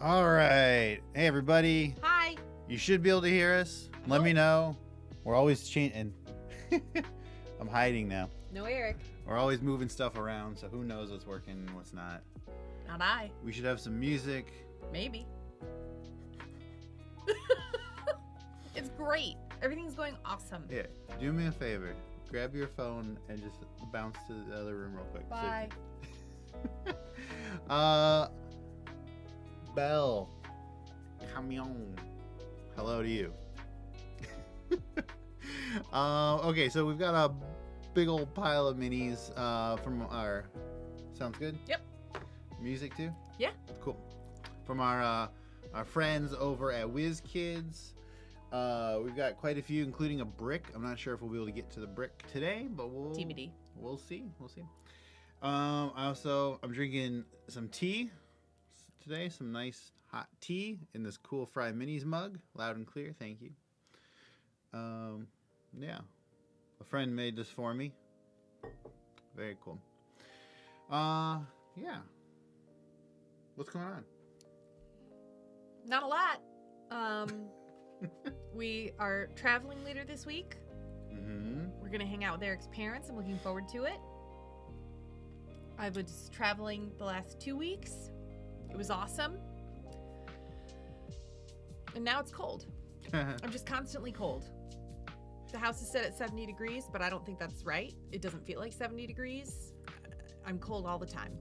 All right. Hey, everybody. Hi. You should be able to hear us. Let me know. We're always changing. I'm hiding now. No, Eric. We're always moving stuff around, so who knows what's working and what's not. Not I. We should have some music. Maybe. It's great. Everything's going awesome. Yeah. Do me a favor. Grab your phone and just bounce to the other room real quick. Bye. Belle. Camion. Hello to you. Okay, so we've got a big old pile of minis from our... Sounds good? Yep. Music too? Yeah. Cool. From our friends over at WizKids. We've got quite a few, including a brick. I'm not sure if we'll be able to get to the brick today, but TBD. We'll see. We'll see. I'm drinking some tea today. Some nice hot tea in this cool FryMinis mug. Loud and clear. Thank you. Yeah. A friend made this for me. Very cool. Yeah. What's going on? Not a lot. We are traveling later this week. Mm-hmm. We're going to hang out with Eric's parents. I'm looking forward to it. I was traveling the last 2 weeks. It was awesome. And now it's cold. I'm just constantly cold. The house is set at 70 degrees, but I don't think that's right. It doesn't feel like 70 degrees. I'm cold all the time.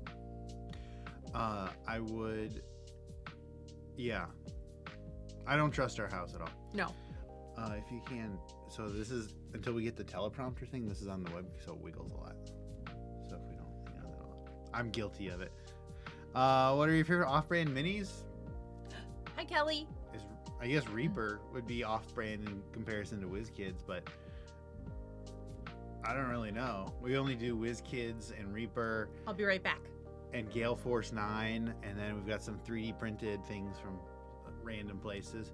I would... Yeah. I don't trust our house at all. No. If you can... So this is... Until we get the teleprompter thing, this is on the web, so it wiggles a lot. So if we don't... You know, I'm guilty of it. What are your favorite off-brand minis? Hi, Kelly. I guess Reaper would be off-brand in comparison to WizKids, but I don't really know. We only do WizKids and Reaper. I'll be right back. And Gale Force 9, and then we've got some 3D printed things from random places.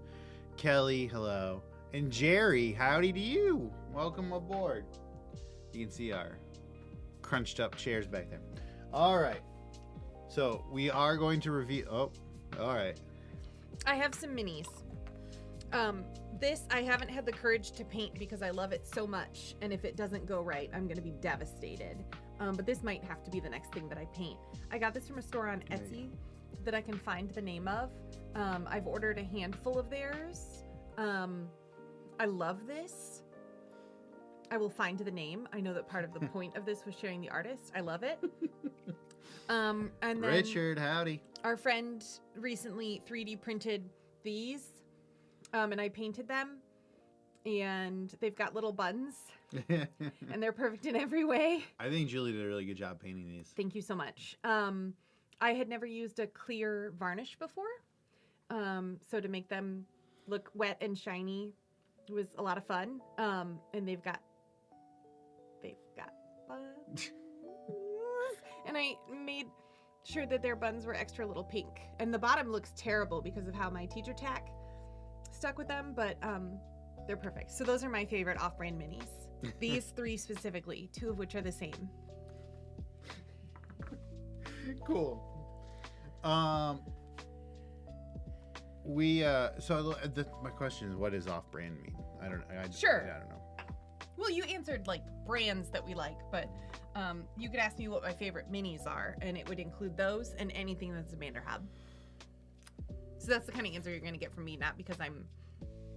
Kelly, hello. And Jerry, howdy to you. Welcome aboard. You can see our crunched up chairs back there. All right. So we are going to review... Oh, all right. I have some minis. This I haven't had the courage to paint because I love it so much, and if it doesn't go right, I'm going to be devastated. But this might have to be the next thing that I paint. I got this from a store on Etsy that I can find the name of. I've ordered a handful of theirs. I love this. I will find the name. I know that part of the point of this was sharing the artist. I love it. And then Richard, howdy. Our friend recently 3D printed these, and I painted them, and they've got little buns, and they're perfect in every way. I think Julie did a really good job painting these. Thank you so much. I had never used a clear varnish before, so to make them look wet and shiny was a lot of fun. And they've got buns. And I made sure that their buns were extra little pink. And the bottom looks terrible because of how my teacher tack stuck with them, but they're perfect. So those are my favorite off-brand minis. These 3 specifically, 2 of which are the same. Cool. My question is, what does off-brand mean? I don't know. Sure. I don't know. Well, you answered like brands that we like, but you could ask me what my favorite minis are, and it would include those and anything that's a Vanderhub. So that's the kind of answer you're going to get from me, not because I'm...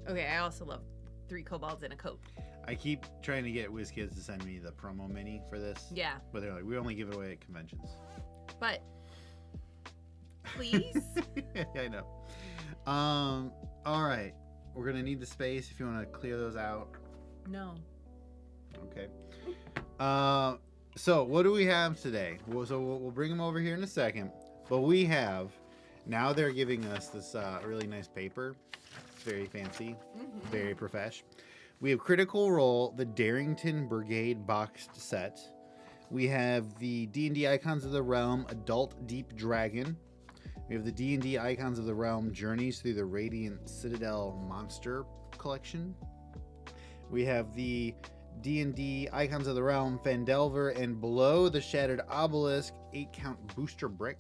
Okay, I also love 3 kobolds in a coat. I keep trying to get WizKids to send me the promo mini for this. Yeah. But they're like, we only give it away at conventions. But, please? I know. All right. We're going to need the space if you want to clear those out. No. Okay. So what do we have today? We'll bring them over here in a second. But we have... Now they're giving us this really nice paper. It's very fancy, very profesh. We have Critical Role, the Darrington Brigade boxed set. We have the D&D Icons of the Realm Adult Deep Dragon. We have the D&D Icons of the Realm Journeys Through the Radiant Citadel Monster Collection. We have the D&D Icons of the Realm Fandelver and Below the Shattered Obelisk 8-count booster brick.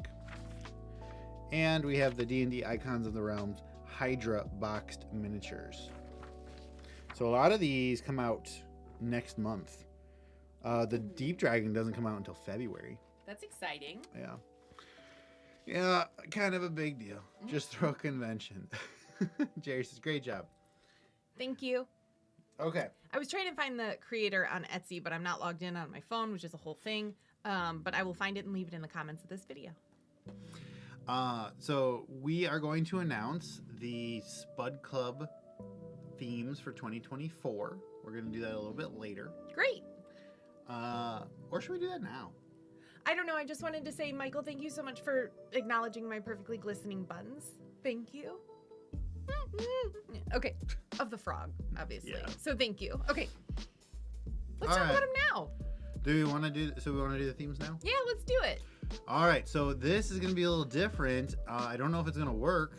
And we have the D&D Icons of the Realms Hydra boxed miniatures. So a lot of these come out next month. The Deep Dragon doesn't come out until February. That's exciting. Yeah. Yeah, kind of a big deal. Just throw a convention. Jerry says, great job. Thank you. Okay. I was trying to find the creator on Etsy, but I'm not logged in on my phone, which is a whole thing. But I will find it and leave it in the comments of this video. So we are going to announce the Spud Club themes for 2024. We're going to do that a little bit later. Great. Or should we do that now? I don't know. I just wanted to say, Michael, thank you so much for acknowledging my perfectly glistening buns. Thank you. Okay. Of the frog, obviously. Yeah. So thank you. Okay. Let's All talk right. about him now. Do we want to do the themes now? Yeah, let's do it. All right. So this is going to be a little different. I don't know if it's going to work.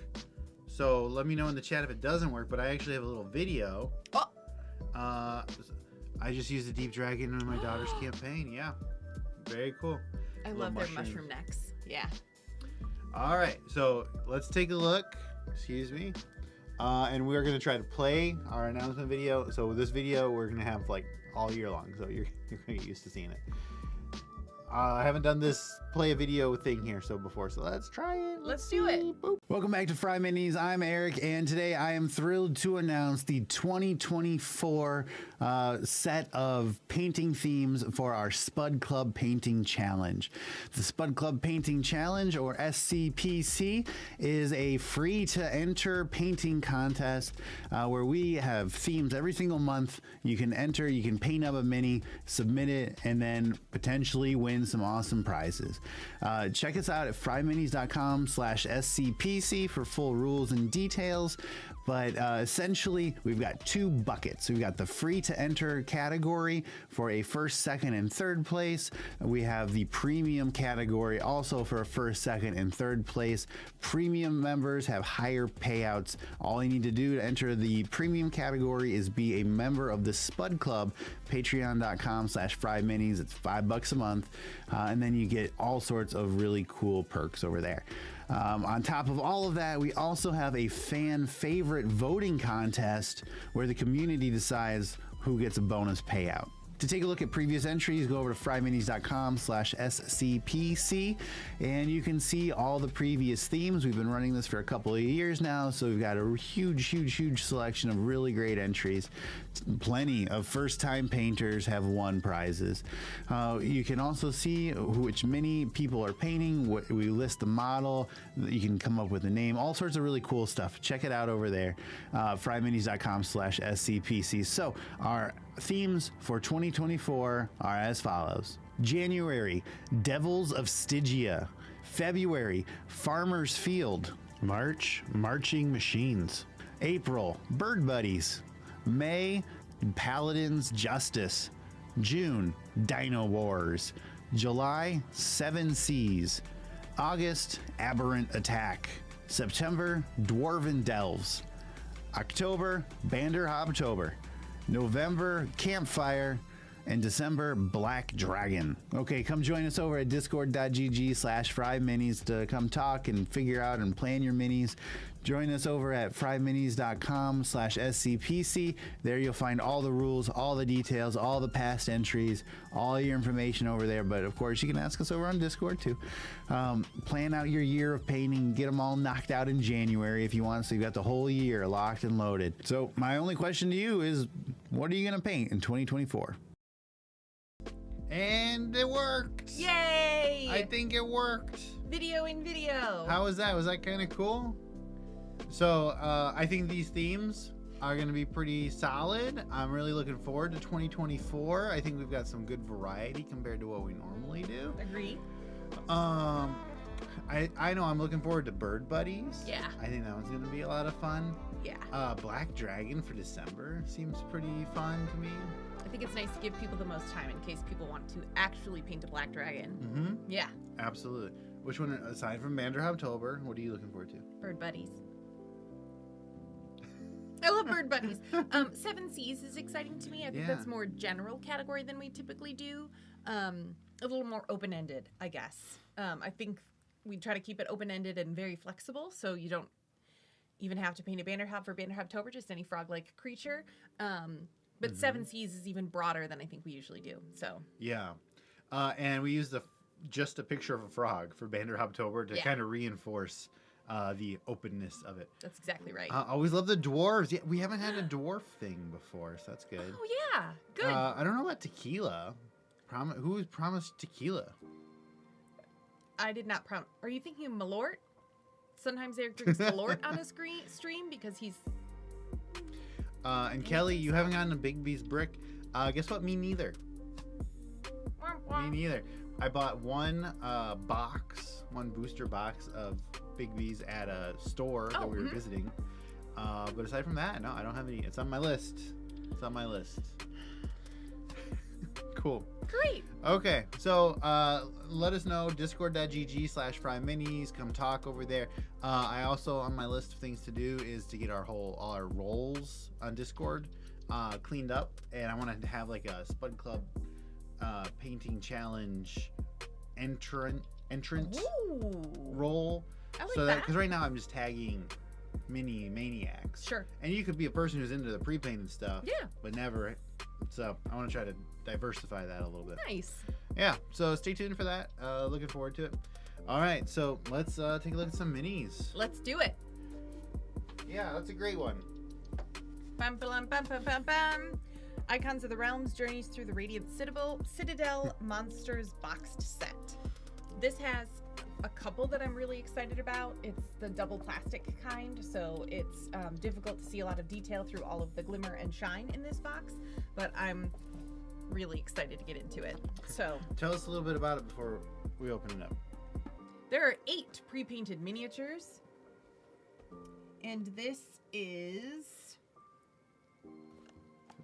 So let me know in the chat if it doesn't work, but I actually have a little video. Oh. I just used a Deep Dragon in my daughter's campaign. Yeah. Very cool. I Little love their mushrooms. mushroom necks. Yeah. All right, so let's take a look. Excuse me. And we're going to try to play our announcement video. So this video we're going to have like all year long. So you're going to get used to seeing it. I haven't done this play a video thing here before. So let's try it. Let's do it. Boop. Welcome back to FryMinis. I'm Eric, and today I am thrilled to announce the 2024 set of painting themes for our Spud Club Painting Challenge. The Spud Club Painting Challenge, or SCPC, is a free-to-enter painting contest where we have themes every single month. You can enter, you can paint up a mini, submit it, and then potentially win some awesome prizes. Check us out at fryminis.com/SCPC for full rules and details. But essentially, we've got two buckets. We've got the free to enter category for a first, second, and third place. We have the premium category also for a first, second, and third place. Premium members have higher payouts. All you need to do to enter the premium category is be a member of the Spud Club, patreon.com/FryMinis. It's $5 a month. And then you get all sorts of really cool perks over there. On top of all of that, we also have a fan favorite voting contest where the community decides who gets a bonus payout. To take a look at previous entries, go over to fryminis.com/SCPC and you can see all the previous themes. We've been running this for a couple of years now, so we've got a huge selection of really great entries. Plenty of first-time painters have won prizes. You can also see which mini people are painting. We list the model. You can come up with a name. All sorts of really cool stuff. Check it out over there. fryminis.com/SCPC. So our themes for 2024 are as follows. January, Devils of Stygia. February, Farmer's Field. March, Marching Machines. April, Bird Buddies. May, Paladin's Justice. June, Dino Wars. July, Seven Seas. August, Aberrant Attack. September, Dwarven Delves. October, Bander Hobtober. November, Campfire. And December, Black Dragon. Okay, come join us over at discord.gg/FryMinis to come talk and figure out and plan your minis. Join us over at fryminis.com/SCPC. There you'll find all the rules, all the details, all the past entries, all your information over there. But of course, you can ask us over on Discord too. Plan out your year of painting, get them all knocked out in January if you want. So you've got the whole year locked and loaded. So my only question to you is, what are you going to paint in 2024? And it worked. Yay! I think it worked. Video in video. How was that? Was that kind of cool? So I think these themes are going to be pretty solid. I'm really looking forward to 2024. I think we've got some good variety compared to what we normally do. Agree. I know I'm looking forward to Bird Buddies. Yeah. I think that one's going to be a lot of fun. Yeah. Black Dragon for December seems pretty fun to me. I think it's nice to give people the most time in case people want to actually paint a black dragon. Mm-hmm. Yeah. Absolutely. Which one, aside from Bander Hobtober, what are you looking forward to? Bird Buddies. I love Bird Buddies. Seven Seas is exciting to me. I think that's more general category than we typically do. A little more open-ended, I guess. I think we try to keep it open-ended and very flexible, so you don't even have to paint a Bannerhop for Bannerhoptober, just any frog-like creature. But 7 Seas is even broader than I think we usually do. So Yeah. And we used just a picture of a frog for Bannerhoptober to kind of reinforce the openness of it. That's exactly right. I always love the dwarves. Yeah, we haven't had a dwarf thing before, so that's good. Oh, yeah. Good. I don't know about tequila. Who was promised tequila? I did not promise. Are you thinking of Malort? Sometimes Eric drinks Malort on his stream because he's... And Kelly, you haven't gotten a Big B's brick. Guess what? Me neither. Me neither. I bought one booster box of Big B's at a store that we were visiting. But aside from that, no, I don't have any. It's on my list. It's on my list. Cool. Great. Okay, so let us know, discord.gg/FryMinis. Come talk over there. I also, on my list of things to do is to get all our roles on Discord cleaned up. And I want to have like a Spud Club painting challenge entrant role. I like so that. Because right now I'm just tagging mini maniacs. Sure. And you could be a person who's into the pre-painted stuff. Yeah. But never. So I want to try to diversify that a little bit. Nice. Yeah. So stay tuned for that. Looking forward to it. All right. So let's take a look at some minis. Let's do it. Yeah, that's a great one. Bum, bum, bum, bum, bum, bum. Icons of the Realms, Journeys Through the Radiant Citadel Monsters boxed set. This has a couple that I'm really excited about. It's the double plastic kind, so it's difficult to see a lot of detail through all of the glimmer and shine in this box, but I'm really excited to get into it. So tell us a little bit about it before we open it up. There are 8 pre-painted miniatures, and this is...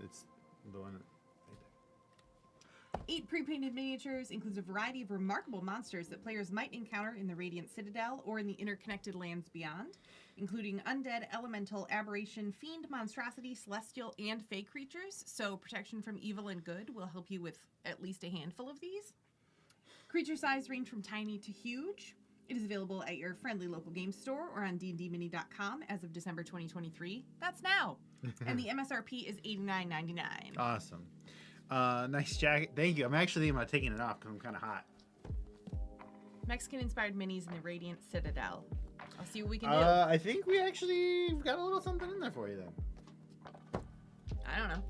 It's the one right there. 8 pre-painted miniatures includes a variety of remarkable monsters that players might encounter in the Radiant Citadel or in the interconnected lands beyond, including undead, elemental, aberration, fiend, monstrosity, celestial, and fey creatures. So protection from evil and good will help you with at least a handful of these. Creature size range from tiny to huge. It is available at your friendly local game store or on dndmini.com as of December 2023. That's now. And the MSRP is $89.99. Awesome. Nice jacket. Thank you. I'm actually thinking about taking it off because I'm kind of hot. Mexican-inspired minis in the Radiant Citadel. I'll see what we can do. I think we actually got a little something in there for you then. I don't know.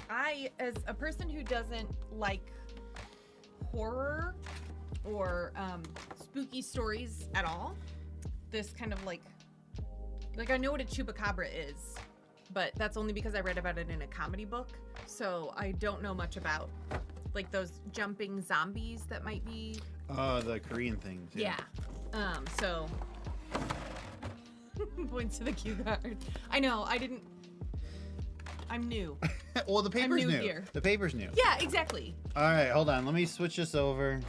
I, as a person who doesn't like horror or spooky stories at all, this kind of like I know what a chupacabra is, but that's only because I read about it in a comedy book. So I don't know much about like those jumping zombies that might be. The Korean things. Yeah. So points to the cue card. I know. I'm new. Well, the paper's I'm new. Here. The paper's new. Yeah, exactly. All right, hold on. Let me switch this over.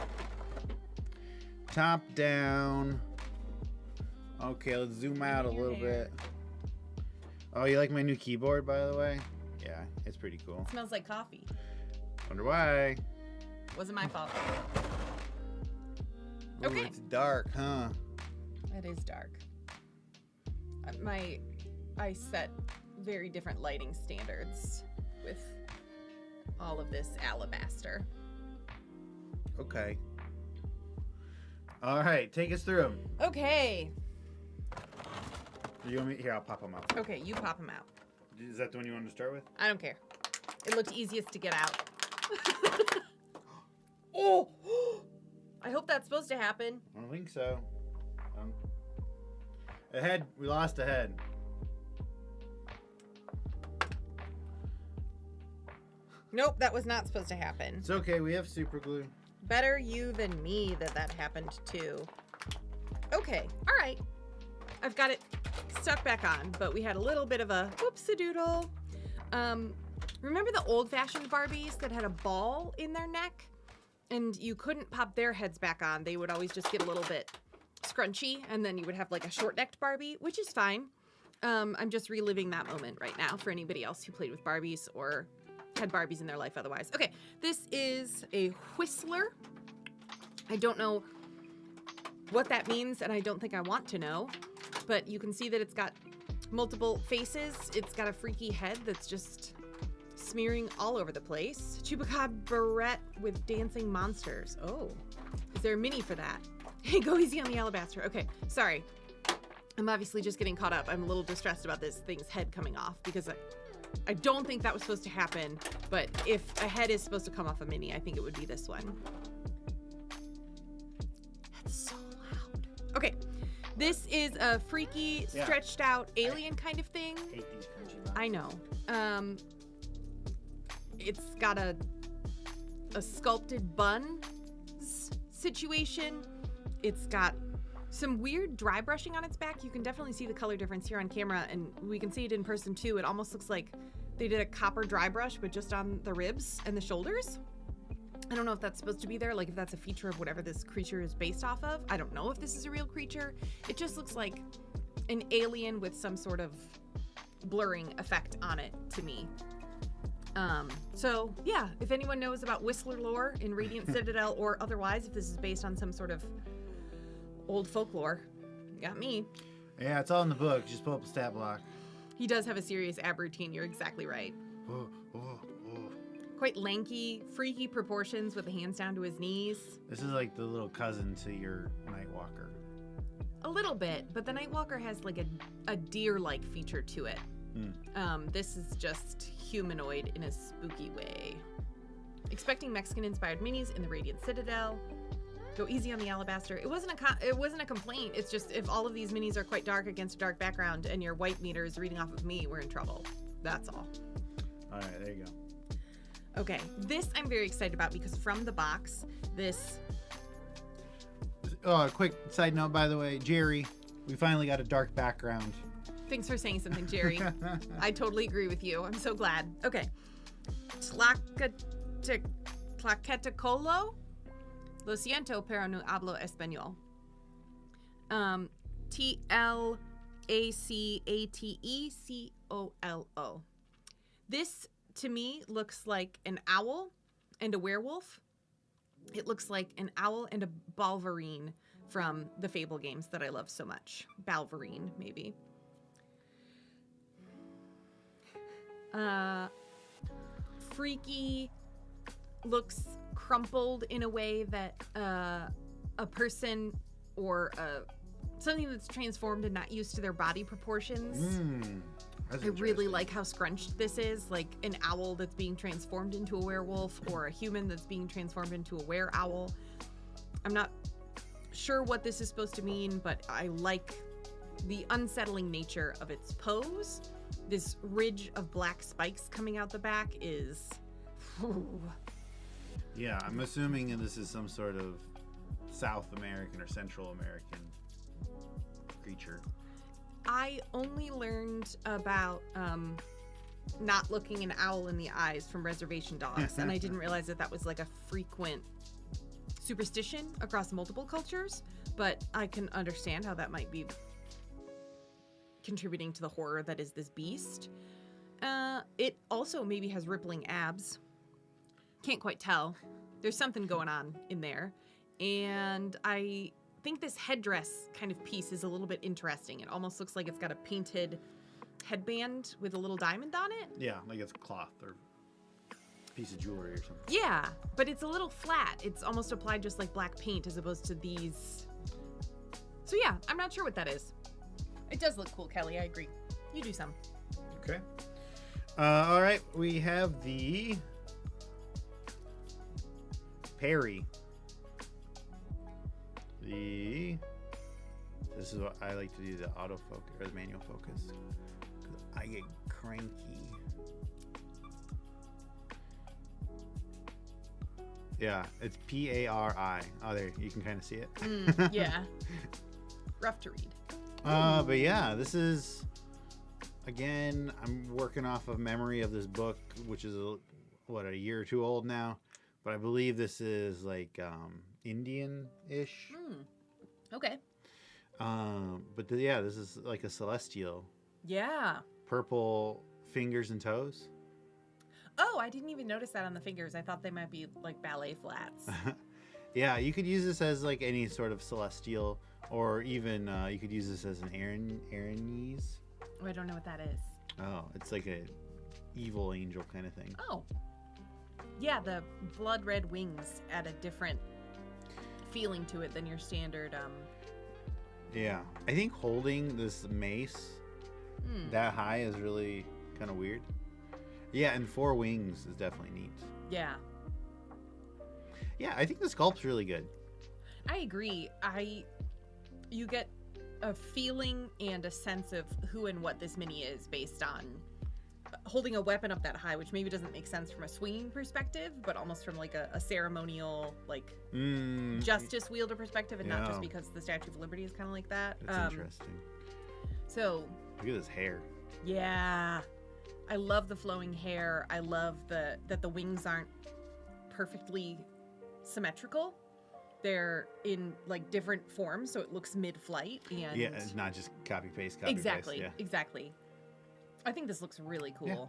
Top down. Okay, let's zoom out a little bit. Oh, you like my new keyboard, by the way? Yeah, it's pretty cool. It smells like coffee. Wonder why. Wasn't my fault. Ooh, Okay. it's dark, huh? It is dark. I set very different lighting standards with all of this alabaster. Okay. All right, take us through them. Okay. You want me? Here, I'll pop them out. Okay, you pop them out. Is that the one you wanted to start with? I don't care. It looked easiest to get out. Oh! I hope that's supposed to happen. I don't think so. A head. We lost a head. Nope, that was not supposed to happen. It's okay. We have super glue. Better you than me that happened to. Okay, all right. I've got it stuck back on, but we had a little bit of a whoopsie-doodle. Remember the old-fashioned Barbies that had a ball in their neck? And you couldn't pop their heads back on. They would always just get a little bit scrunchy, and then you would have like a short-necked Barbie, which is fine. I'm just reliving that moment right now for anybody else who played with Barbies or had Barbies in their life otherwise. Okay, this is a Whistler. I don't know what that means, and I don't think I want to know. But you can see that it's got multiple faces. It's got a freaky head that's just smearing all over the place. Chupacabra barrette with dancing monsters. Oh, is there a mini for that? Hey, go easy on the alabaster. Okay, sorry. I'm obviously just getting caught up. I'm a little distressed about this thing's head coming off because I don't think that was supposed to happen, but if a head is supposed to come off a mini, I think it would be this one. That's so loud. Okay, this is a freaky, stretched out alien kind of thing. I hate these crunchy buns. I know. It's got a sculpted bun situation. It's got some weird dry brushing on its back. You can definitely see the color difference here on camera, and we can see it in person too. It almost looks like they did a copper dry brush, but just on the ribs and the shoulders. I don't know if that's supposed to be there, like if that's a feature of whatever this creature is based off of. I don't know if this is a real creature. It just looks like an alien with some sort of blurring effect on it to me. So yeah, if anyone knows about Whistler lore in Radiant Citadel or otherwise, if this is based on some sort of old folklore, you got me. Yeah, it's all in the book. Just pull up the stat block. He does have a serious ab routine. You're exactly right. Oh, oh, oh. Quite lanky, freaky proportions with the hands down to his knees. This is like the little cousin to your Nightwalker. A little bit, but the Nightwalker has like a deer-like feature to it. This is just humanoid in a spooky way. Expecting Mexican-inspired minis in the Radiant Citadel. Go easy on the alabaster. It wasn't a complaint. It's just if all of these minis are quite dark against a dark background and your white meter is reading off of me, we're in trouble. That's all. All right, there you go. Okay, this I'm very excited about because from the box, this... Oh, a quick side note, by the way, Jerry, we finally got a dark background. Thanks for saying something, Jerry. I totally agree with you. I'm so glad. Okay. Tlaquetecolo? Lo siento, pero no hablo español. Tlaquetecolo. This, to me, looks like an owl and a werewolf. It looks like an owl and a balverine from the Fable games that I love so much. Balverine, maybe. Freaky, looks crumpled in a way that a person or something that's transformed and not used to their body proportions. I really like how scrunched this is, like an owl that's being transformed into a werewolf or a human that's being transformed into a were-owl. I'm not sure what this is supposed to mean, but I like the unsettling nature of its pose. This ridge of black spikes coming out the back is... Yeah, I'm assuming this is some sort of South American or Central American creature. I only learned about not looking an owl in the eyes from Reservation Dogs, and I didn't realize that was like a frequent superstition across multiple cultures, but I can understand how that might be contributing to the horror that is this beast. It also maybe has rippling abs. Can't quite tell. There's something going on in there. And I think this headdress kind of piece is a little bit interesting. It almost looks like it's got a painted headband with a little diamond on it. Yeah, like it's cloth or a piece of jewelry or something. Yeah, but it's a little flat. It's almost applied just like black paint as opposed to these. So yeah, I'm not sure what that is. It does look cool, Kelly. I agree. You do some. Okay. All right, we have the Perry. This is what I like to do, the autofocus or the manual focus. 'Cause I get cranky. Yeah, it's P-A-R-I. Oh, there, you can kind of see it. Yeah. Rough to read. But yeah, this is, again, I'm working off of memory of this book, which is, a year or two old now. But I believe this is like Indian-ish. Okay. But yeah, this is like a celestial. Yeah. Purple fingers and toes. Oh, I didn't even notice that on the fingers. I thought they might be like ballet flats. Yeah, you could use this as like any sort of celestial, or even you could use this as an Aranese. Oh, I don't know what that is. Oh, it's like a evil angel kind of thing. Oh. Yeah, the blood red wings add a different feeling to it than your standard. Yeah, I think holding this mace that high is really kind of weird. Yeah, and 4 wings is definitely neat. Yeah. Yeah, I think the sculpt's really good. I agree. You get a feeling and a sense of who and what this mini is based on holding a weapon up that high, which maybe doesn't make sense from a swinging perspective, but almost from like a ceremonial, like justice wielder perspective, and not just because the Statue of Liberty is kind of like that. That's interesting. So look at this hair. Yeah, I love the flowing hair. I love that the wings aren't perfectly symmetrical. They're in like different forms, so it looks mid-flight. And yeah, it's not just copy paste. Exactly. Yeah. Exactly. I think this looks really cool. Yeah.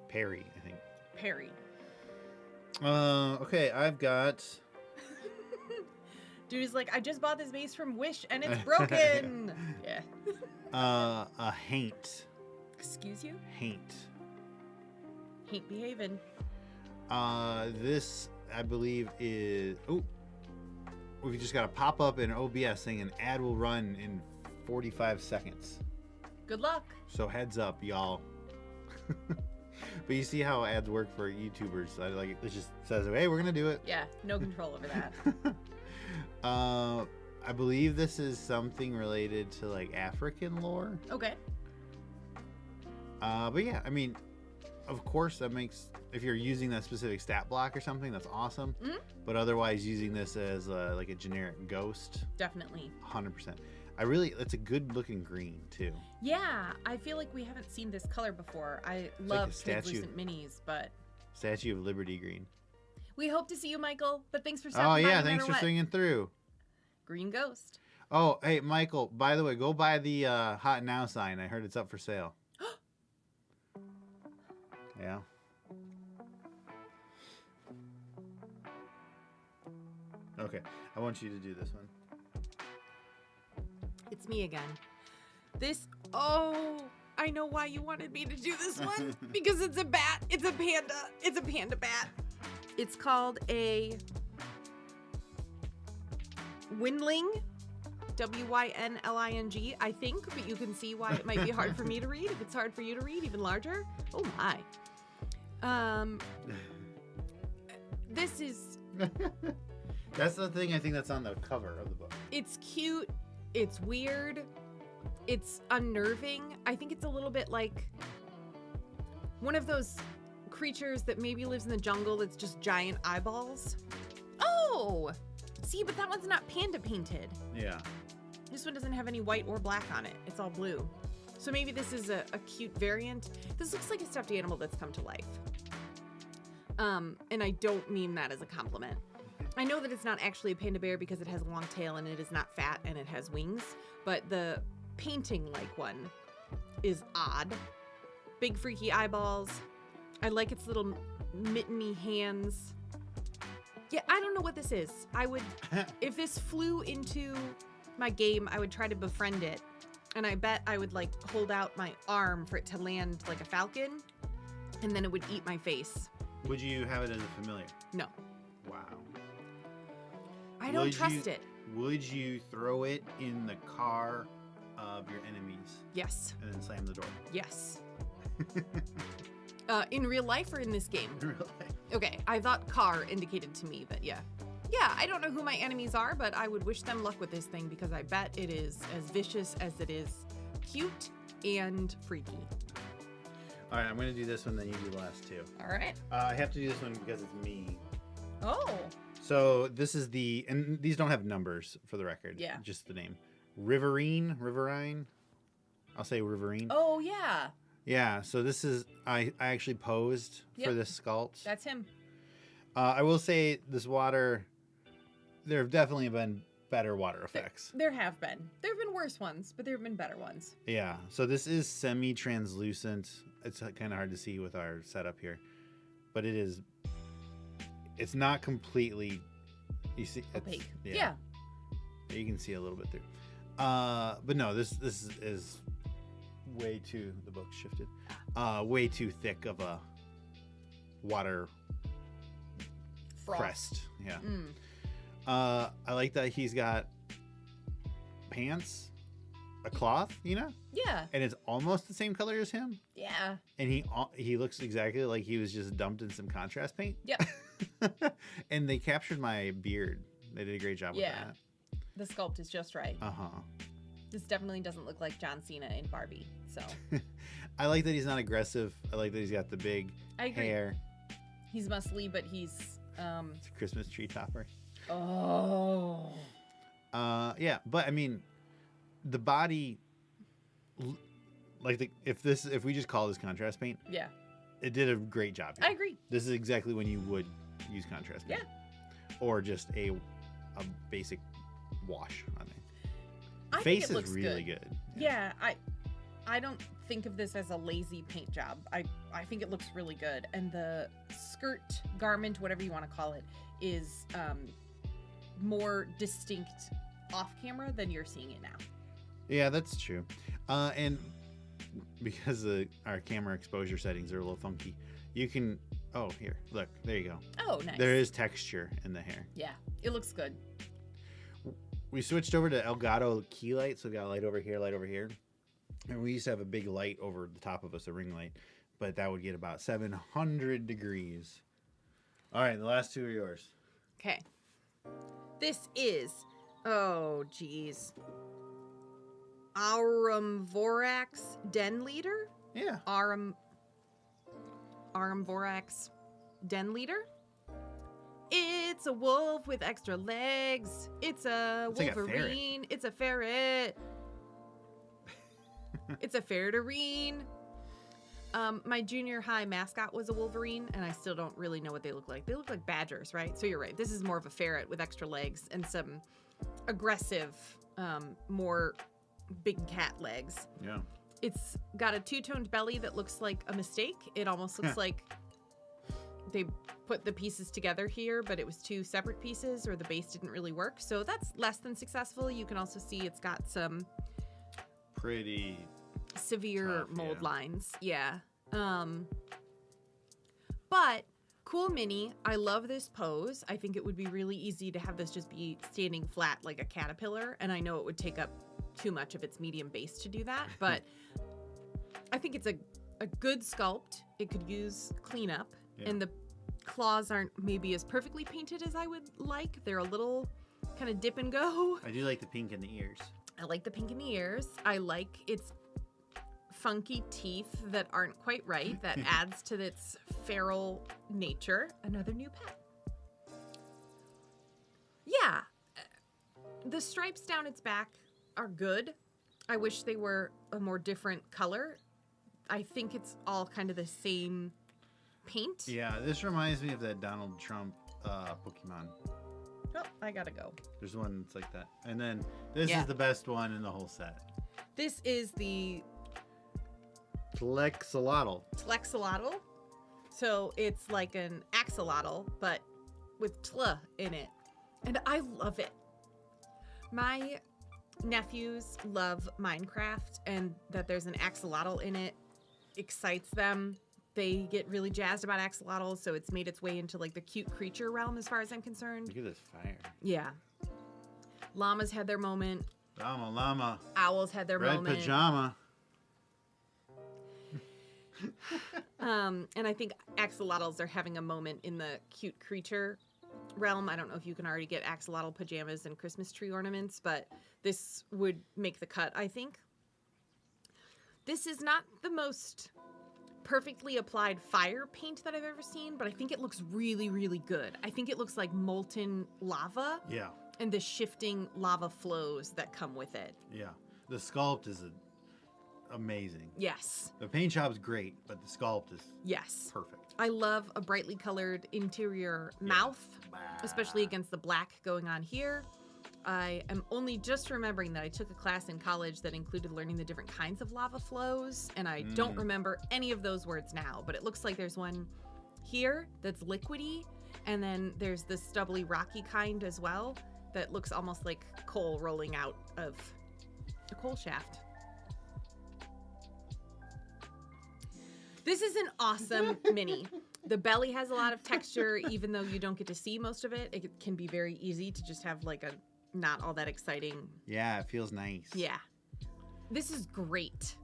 Parry, I think. Parry. Okay, I've got. Dude is like, I just bought this mace from Wish and it's broken. Yeah. A haint. Excuse you? Haint. Haint behaving. This I believe is. Oh, we just got to pop up in OBS saying an ad will run in 45 seconds. Good luck. So heads up, y'all. But you see how ads work for YouTubers. It just says, hey, we're going to do it. Yeah, no control over that. I believe this is something related to like African lore. Okay. But yeah, I mean, of course that makes, if you're using that specific stat block or something, that's awesome. Mm-hmm. But otherwise using this as like a generic ghost. Definitely. 100%. It's a good looking green too. Yeah, I feel like we haven't seen this color before. I love translucent minis, but Statue of Liberty green. We hope to see you, Michael, but thanks for stopping by. Oh yeah, thanks for swinging through. Green ghost. Oh, hey Michael, by the way, go buy the Hot Now sign. I heard it's up for sale. Yeah. Okay, I want you to do this one. It's me again. I know why you wanted me to do this one. Because it's a bat. It's a panda. It's a panda bat. It's called a Winling. W-Y-N-L-I-N-G, I think, but you can see why it might be hard for me to read. If it's hard for you to read, even larger. Oh my. This is... That's the thing I think that's on the cover of the book. It's cute. It's weird. It's unnerving. I think it's a little bit like one of those creatures that maybe lives in the jungle that's just giant eyeballs. Oh! See, but that one's not panda painted. Yeah. This one doesn't have any white or black on it. It's all blue. So maybe this is a cute variant. This looks like a stuffed animal that's come to life. And I don't mean that as a compliment. I know that it's not actually a panda bear because it has a long tail and it is not fat and it has wings, but the painting-like one is odd. Big freaky eyeballs. I like its little mitteny hands. Yeah, I don't know what this is. I would, if this flew into my game, I would try to befriend it. And I bet I would like hold out my arm for it to land like a falcon, and then it would eat my face. Would you have it as a familiar? No. Wow. I don't trust it. Would you throw it in the car of your enemies? Yes. And then slam the door? Yes. In real life or in this game? In real life. Okay, I thought car indicated to me, but yeah. Yeah, I don't know who my enemies are, but I would wish them luck with this thing because I bet it is as vicious as it is cute and freaky. All right, I'm going to do this one, then you do the last two. All right. I have to do this one because it's me. Oh. So this is and these don't have numbers for the record. Yeah. Just the name. Riverine. I'll say Riverine. Oh, yeah. Yeah, so this is, I actually posed for this sculpt. That's him. I will say this water, there have definitely been better water effects. There have been. There have been worse ones, but there have been better ones. Yeah, so this is semi-translucent. It's kind of hard to see with our setup here. But it's not completely You see, opaque. yeah. Yeah. You can see a little bit through. But no, this is way too. The book shifted. Way too thick of a water Frost. crest. Yeah. Mm. I like that he's got pants, a cloth, Yeah. and it's almost the same color as him. Yeah. And he looks exactly like he was just dumped in some contrast paint. Yep. And they captured my beard. They did a great job with Yeah. that. The sculpt is just right. This definitely doesn't look like John Cena in Barbie. So I like that he's not aggressive. I like that he's got the big I agree. hair. He's muscly, but he's It's a Christmas tree topper. oh. Yeah, but I mean, the body, like if we just call this contrast paint, Yeah. it did a great job here. I agree. This is exactly when you would use contrast paint. Or just a basic wash on it. I Face think it looks is really good. Yeah, I don't think of this as a lazy paint job. I think it looks really good. And the skirt, garment, whatever you want to call it, is more distinct off camera than you're seeing it now. Yeah, that's true. And because our camera exposure settings are a little funky, you can... Oh, here. Look. There you go. Oh, nice. There is texture in the hair. Yeah, it looks good. We switched over to Elgato key light, so we got a light over here. And we used to have a big light over the top of us, a ring light, but that would get about 700 degrees. All right, the last two are yours. Okay. This is, oh, geez. Vorax Den Leader? Yeah. Vorax Den Leader? It's a wolf with extra legs. It's a wolverine. It's a ferret. It's a ferretarine. My junior high mascot was a wolverine, and I still don't really know what they look like. They look like badgers, right? So you're right. This is more of a ferret with extra legs and some aggressive, more big cat legs. Yeah. It's got a two-toned belly that looks like a mistake. It almost looks like they put the pieces together here, but it was two separate pieces, or the base didn't really work. So that's less than successful. You can also see it's got some pretty severe tough, mold lines. Yeah. But cool mini. I love this pose. I think it would be really easy to have this just be standing flat like a caterpillar. And I know it would take up too much of its medium base to do that, but I think it's a good sculpt. It could use cleanup, and the claws aren't maybe as perfectly painted as I would like. They're a little kind of dip and go. I do like the pink in the ears. I like the pink in the ears. I like its funky teeth that aren't quite right. That adds to its feral nature. Another new pet. Yeah. The stripes down its back are good. I wish they were a more different color. I think it's all kind of the same paint. Yeah, this reminds me of that Donald Trump Pokemon. Oh, I gotta go. There's one that's like that. And then this is the best one in the whole set. This is the Tlexolotl. Tlexolotl. So it's like an axolotl, but with tl in it. And I love it. My nephews love Minecraft, and that there's an axolotl in it excites them. They get really jazzed about axolotls, so it's made its way into like the cute creature realm as far as I'm concerned. Look at this fire. Yeah. Llamas had their moment. Llama. Owls had their moment. Red pajama. And I think axolotls are having a moment in the cute creature realm. I don't know if you can already get axolotl pajamas and Christmas tree ornaments, but this would make the cut, I think. This is not the most perfectly applied fire paint that I've ever seen, but I think it looks really, really good. I think it looks like molten lava. Yeah. And the shifting lava flows that come with it. Yeah. The sculpt is amazing. Yes. The paint job's great, but the sculpt is perfect. I love a brightly colored interior mouth, especially against the black going on here. I am only just remembering that I took a class in college that included learning the different kinds of lava flows, and I don't remember any of those words now, but it looks like there's one here that's liquidy, And then there's the stubbly rocky kind as well that looks almost like coal rolling out of a coal shaft. This is an awesome mini. The belly has a lot of texture, even though you don't get to see most of it. It can be very easy to just have like a not all that exciting. Yeah, it feels nice. Yeah. This is great.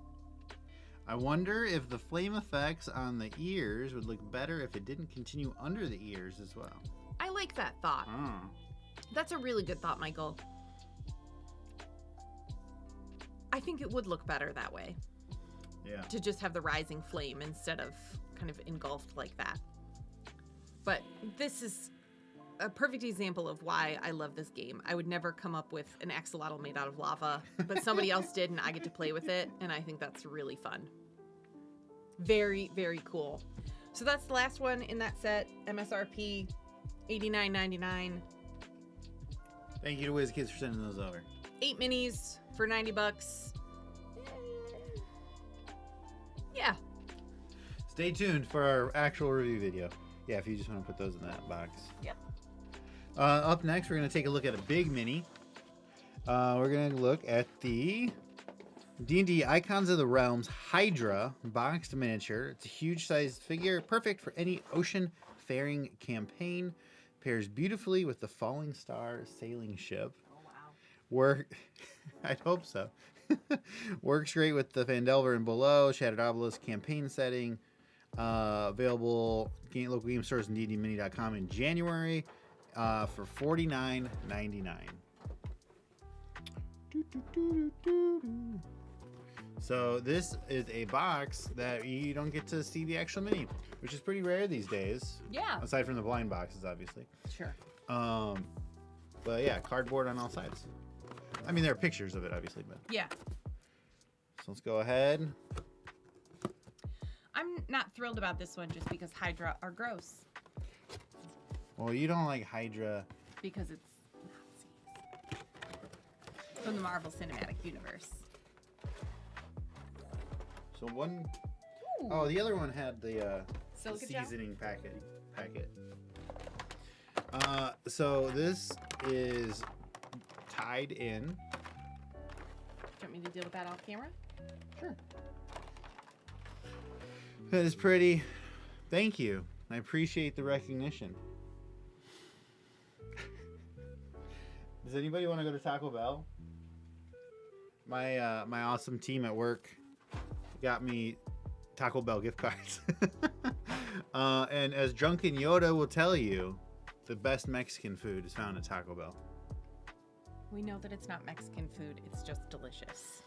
I wonder if the flame effects on the ears would look better if it didn't continue under the ears as well. I like that thought. That's a really good thought, Michael. I think it would look better that way. Yeah. To just have the rising flame instead of kind of engulfed like that. But this is a perfect example of why I love this game. I would never come up with an axolotl made out of lava, but somebody else did and I get to play with it, and I think that's really fun. Very, very cool. So that's the last one in that set. MSRP $89.99. Thank you to WizKids for sending those over. 8 minis for $90. Yeah. Stay tuned for our actual review video. Yeah, if you just want to put those in that box. Yep. Up next, we're going to take a look at a big mini. We're going to look at the D&D Icons of the Realms Hydra boxed miniature. It's a huge-sized figure, perfect for any ocean-faring campaign. Pairs beautifully with the Falling Star sailing ship. Oh, wow. I'd hope so. Works great with the Phandelver and Below, Shattered Obelisk campaign setting. Available local game stores and ddmini.com in January for $49.99. So this is a box that you don't get to see the actual mini, which is pretty rare these days. Yeah. Aside from the blind boxes, obviously. Sure. But yeah, cardboard on all sides. I mean, there are pictures of it, obviously, but Yeah. so let's go ahead. I'm not thrilled about this one just because Hydra are gross. Well, you don't like Hydra. Because it's Nazis. From the Marvel Cinematic Universe. So one, Ooh. oh, the other one had the Silica gel? seasoning packet. So this is tied in. Do you want me to deal with that off camera? Sure. That is pretty. Thank you. I appreciate the recognition. Does anybody want to go to Taco Bell? My my awesome team at work got me Taco Bell gift cards. And as Drunken Yoda will tell you, the best Mexican food is found at Taco Bell. We know that it's not Mexican food. It's just delicious.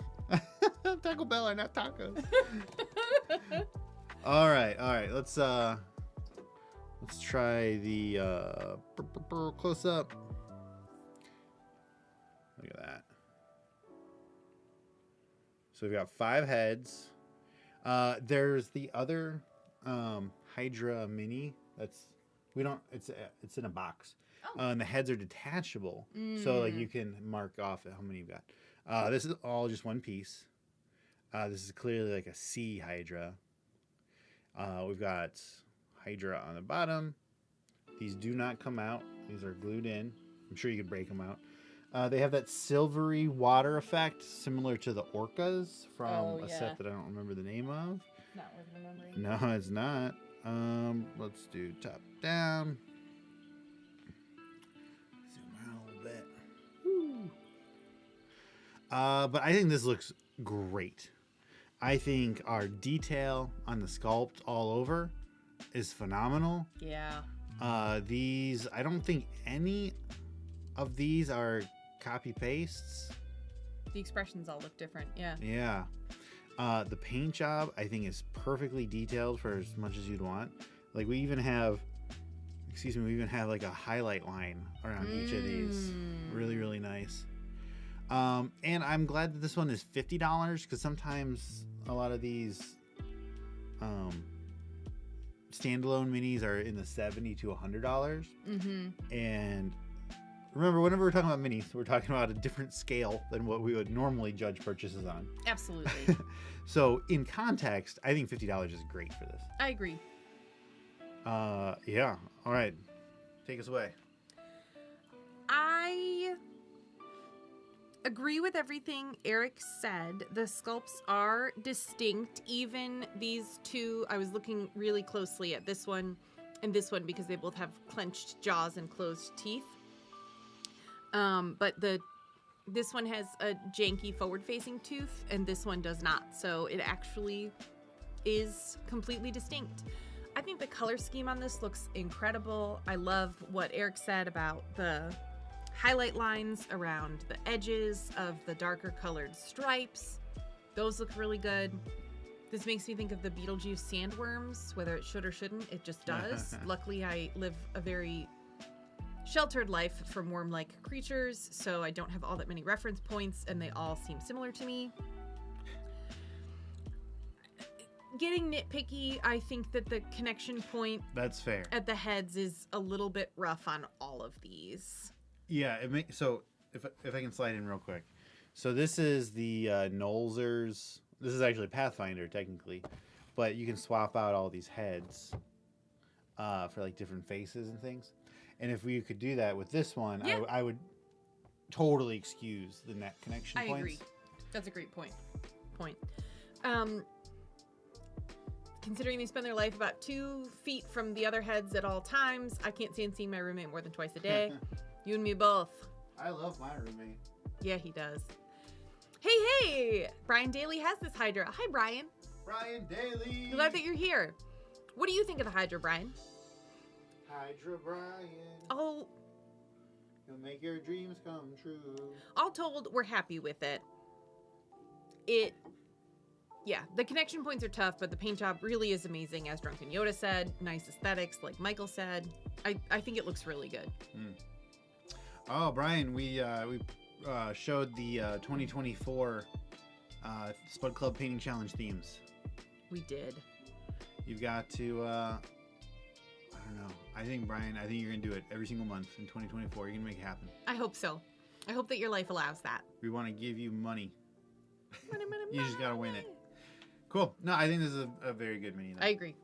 Taco Bell are not tacos. All right. Let's try the close up. Look at that. So we've got 5 heads. There's the other Hydra mini. It's in a box. Oh. And the heads are detachable, so like you can mark off how many you've got. This is all just one piece. This is clearly like a sea Hydra. We've got Hydra on the bottom. These do not come out. These are glued in. I'm sure you could break them out. They have that silvery water effect, similar to the orcas from a set that I don't remember the name of. Not worth remembering. No, it's not. Let's do top down. Zoom out a little bit. Woo. But I think this looks great. I think our detail on the sculpt all over is phenomenal. Yeah. These, I don't think any of these are copy pastes. The expressions all look different. Yeah. Yeah. The paint job, I think, is perfectly detailed for as much as you'd want. Like we even have like a highlight line around each of these. Really, really nice. And I'm glad that this one is $50 because sometimes a lot of these standalone minis are in the $70 to $100. And remember, whenever we're talking about minis, we're talking about a different scale than what we would normally judge purchases on. Absolutely. So in context, I think $50 is great for this. I agree. Yeah. All right. Take us away. I agree with everything Eric said. The sculpts are distinct. Even these two, I was looking really closely at this one and this one because they both have clenched jaws and closed teeth. But this one has a janky forward-facing tooth, and this one does not. So it actually is completely distinct. I think the color scheme on this looks incredible. I love what Eric said about the highlight lines around the edges of the darker colored stripes. Those look really good. This makes me think of the Beetlejuice sandworms, whether it should or shouldn't, it just does. Luckily, I live a very sheltered life from worm-like creatures, so I don't have all that many reference points, and they all seem similar to me. Getting nitpicky, I think that the connection point That's fair. at the heads is a little bit rough on all of these. Yeah, so if I can slide in real quick. So this is the Nolzer's. This is actually Pathfinder, technically. But you can swap out all these heads for like different faces and things. And if we could do that with this one, Yeah. I would totally excuse the net connection I points. agree. That's a great point. Considering they spend their life about 2 feet from the other heads at all times, I can't stand seeing my roommate more than twice a day. You and me both. I love my roommate. Yeah, he does. Hey! Brian Daly has this Hydra. Hi, Brian. Brian Daly. Glad that you're here. What do you think of the Hydra, Brian? Hydra Brian. Oh, He'll make your dreams come true. all told, we're happy with it. Yeah, the connection points are tough, but the paint job really is amazing, as Drunken Yoda said. Nice aesthetics, like Michael said. I think it looks really good. Oh, Brian, we showed the 2024 Spud Club Painting Challenge themes. We did. You've got to, I don't know. I think, Brian, you're going to do it every single month in 2024. You're going to make it happen. I hope so. I hope that your life allows that. We want to give you money. Money, money, You just got to win money. it. Cool. No, I think this is a very good mini. I agree.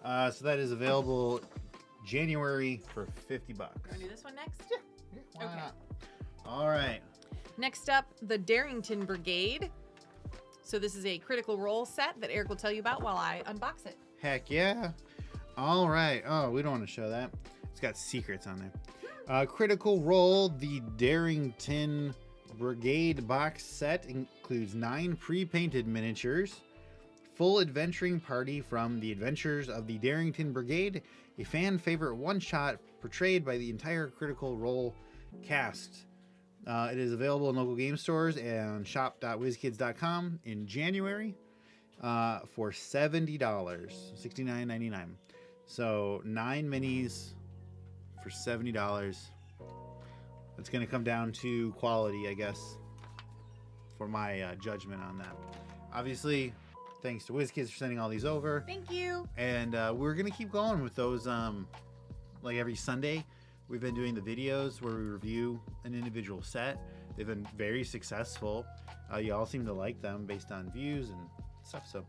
So that is available January for $50. Want to do this one next? Yeah, why Okay. not? All right. Next up, the Darrington Brigade. So this is a Critical Role set that Eric will tell you about while I unbox it. Heck yeah. All right. Oh, we don't want to show that. It's got secrets on there. Critical Role, the Darrington Brigade box set includes 9 pre-painted miniatures, full adventuring party from the adventures of the Darrington Brigade, a fan favorite one-shot portrayed by the entire Critical Role cast. It is available in local game stores and shop.wizkids.com in January for $70, $69.99. So 9 minis for $70. It's going to come down to quality, I guess, for my judgment on that. Obviously, thanks to WizKids for sending all these over. Thank you. And we're going to keep going with those, like every Sunday. We've been doing the videos where we review an individual set. They've been very successful. You all seem to like them based on views and stuff, so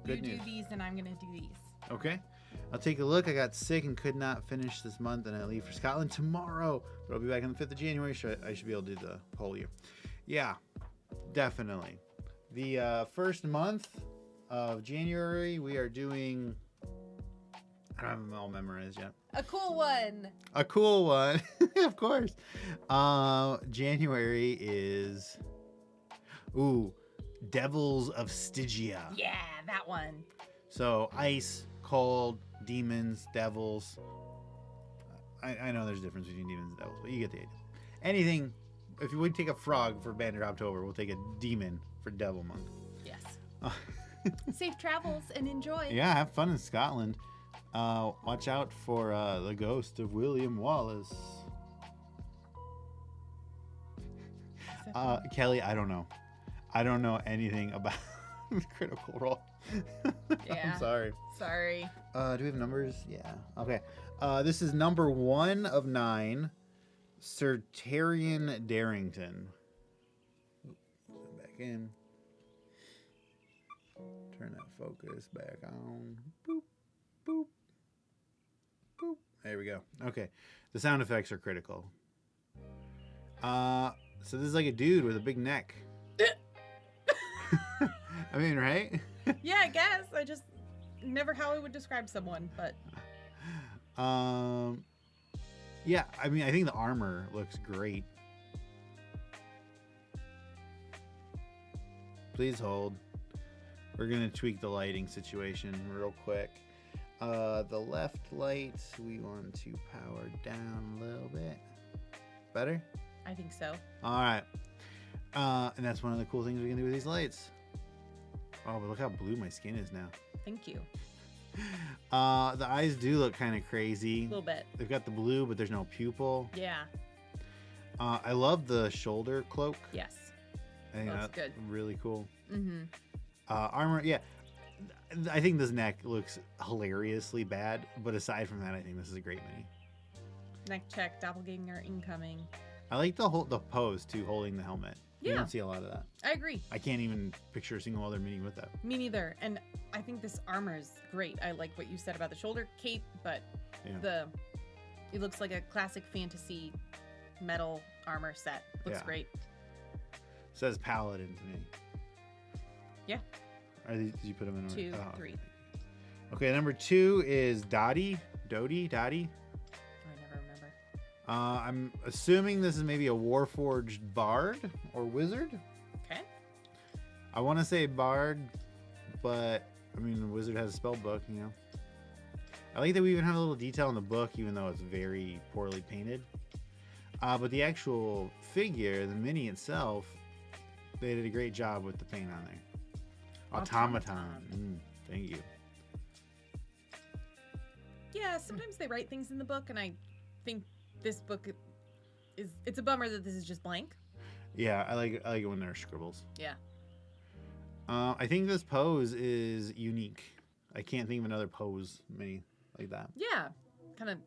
good You news. do these and I'm going to do these. Okay. I'll take a look. I got sick and could not finish this month, and I leave for Scotland tomorrow. But I'll be back on the 5th of January, so I should be able to do the whole year. Yeah, definitely. The first month of January, we are doing... I don't have them all memorized yet. A cool one. A cool one, of course. January is... Ooh, Devils of Stygia. Yeah, that one. So, ice, cold, demons, devils. I know there's a difference between demons and devils, but you get the idea. Anything, if you would take a frog for Bandit October, we'll take a demon for Devil Month. Yes. Safe travels and enjoy. Yeah, have fun in Scotland. Watch out for the ghost of William Wallace. Kelly, I don't know. I don't know anything about Critical Role. Yeah. I'm sorry. Sorry. Do we have numbers? Yeah. Okay. This is number 1 of 9. Sertarian Darrington. Back in. Turn that focus back on. Boop. Boop. Boop. There we go. Okay. The sound effects are critical. So this is like a dude with a big neck. I mean, right? Yeah, I guess. I just never how I would describe someone, but yeah, I mean, I think the armor looks great. Please hold. We're gonna tweak the lighting situation real quick. The left light we want to power down a little bit. Better? I think so. All right. And that's one of the cool things we can do with these lights. Oh, but look how blue my skin is now. Thank you. The eyes do look kind of crazy. A little bit. They've got the blue, but there's no pupil. Yeah. I love the shoulder cloak. Yes. I think That's that's good. really cool. Mm-hmm. Armor, yeah. I think this neck looks hilariously bad, but aside from that, I think this is a great mini. Neck check, doppelganger incoming. I like the pose too, holding the helmet. You Yeah. don't see a lot of that. I agree. I can't even picture a single other mini with that. Me neither. And I think this armor is great. I like what you said about the shoulder cape, but Yeah. it looks like a classic fantasy metal armor set. Looks Yeah. great. Says paladin to me. Yeah. Did you put them in order? 2, Oh, 3. Okay, number 2 is Dottie. Dottie? I never remember. I'm assuming this is maybe a Warforged bard or wizard. Okay. I want to say bard, but I mean, the wizard has a spell book, you know. I like that we even have a little detail in the book, even though it's very poorly painted. But the actual figure, the mini itself, they did a great job with the paint on there. Automaton. Thank you. Yeah, sometimes they write things in the book, and I think this book it's a bummer that this is just blank. Yeah, I like it when there are scribbles. Yeah. I think this pose is unique. I can't think of another pose mini like that. Yeah. Kind of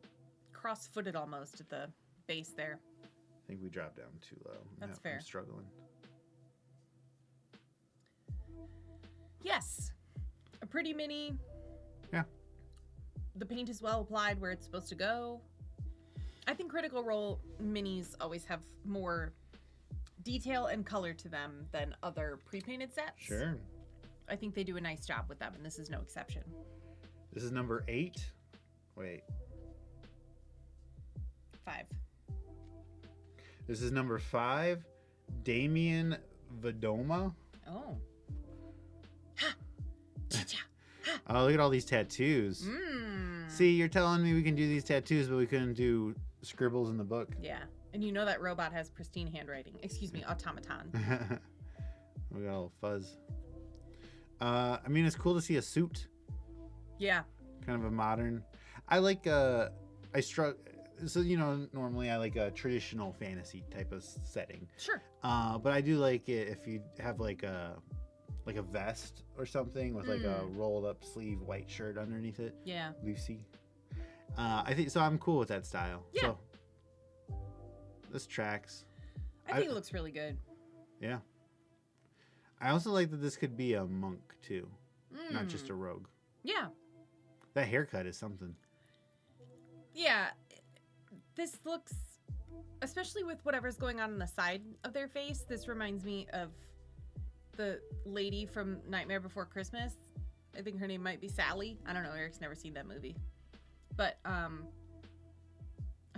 cross-footed almost at the base there. I think we dropped down too low. That's Yeah, fair. I'm struggling. Yes. A pretty mini. Yeah. The paint is well applied where it's supposed to go. I think Critical Role minis always have more detail and color to them than other pre-painted sets. Sure. I think they do a nice job with them, and this is no exception. This is number 8. Wait. 5. This is number 5. Damien Vadoma. Oh. Ha! Cha-cha! Ha! Oh, look at all these tattoos. Mmm. See, you're telling me we can do these tattoos, but we couldn't do scribbles in the book. Yeah. And you know that robot has pristine handwriting. Excuse me, automaton. We got a little fuzz. I mean, it's cool to see a suit. Yeah. Kind of a modern. I like so you know, normally I like a traditional fantasy type of setting. Sure. But I do like it if you have like a vest or something with like a rolled up sleeve white shirt underneath it. Yeah. Lucy. I think so. I'm cool with that style. Yeah. So, this tracks. I think it looks really good. Yeah. I also like that this could be a monk too, not just a rogue. Yeah. That haircut is something. Yeah. This looks, especially with whatever's going on the side of their face, this reminds me of the lady from Nightmare Before Christmas. I think her name might be Sally. I don't know. Eric's never seen that movie. But I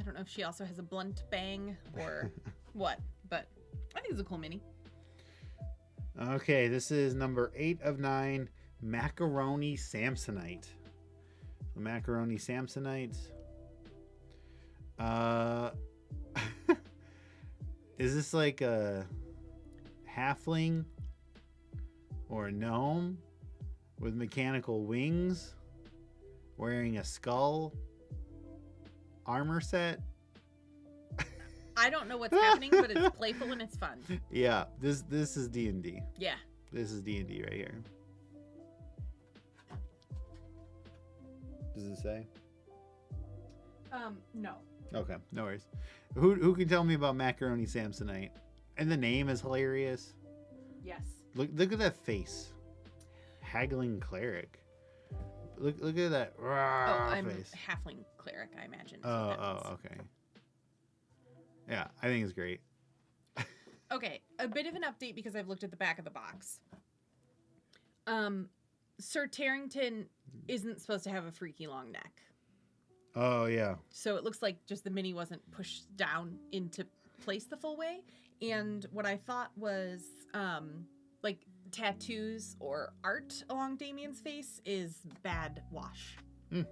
don't know if she also has a blunt bang or what. But I think it's a cool mini. Okay, this is number 8 of 9, Macaroni Samsonite. The Macaroni Samsonite. Is this like a halfling or a gnome with mechanical wings, wearing a skull armor set? I don't know what's happening, but it's playful and it's fun. Yeah, this is D&D. Yeah. This is D&D right here. Does it say? No. Okay, no worries. Who can tell me about Macaroni Samsonite? And the name is hilarious. Yes. Look at that face. Haggling cleric. Look at that Oh, raw I'm face. halfling cleric, I imagine. is what that means. Okay. Yeah, I think it's great. Okay, a bit of an update because I've looked at the back of the box. Sir Tarrington isn't supposed to have a freaky long neck. Oh yeah. So it looks like just the mini wasn't pushed down into place the full way. And what I thought was like tattoos or art along Damien's face is bad wash. All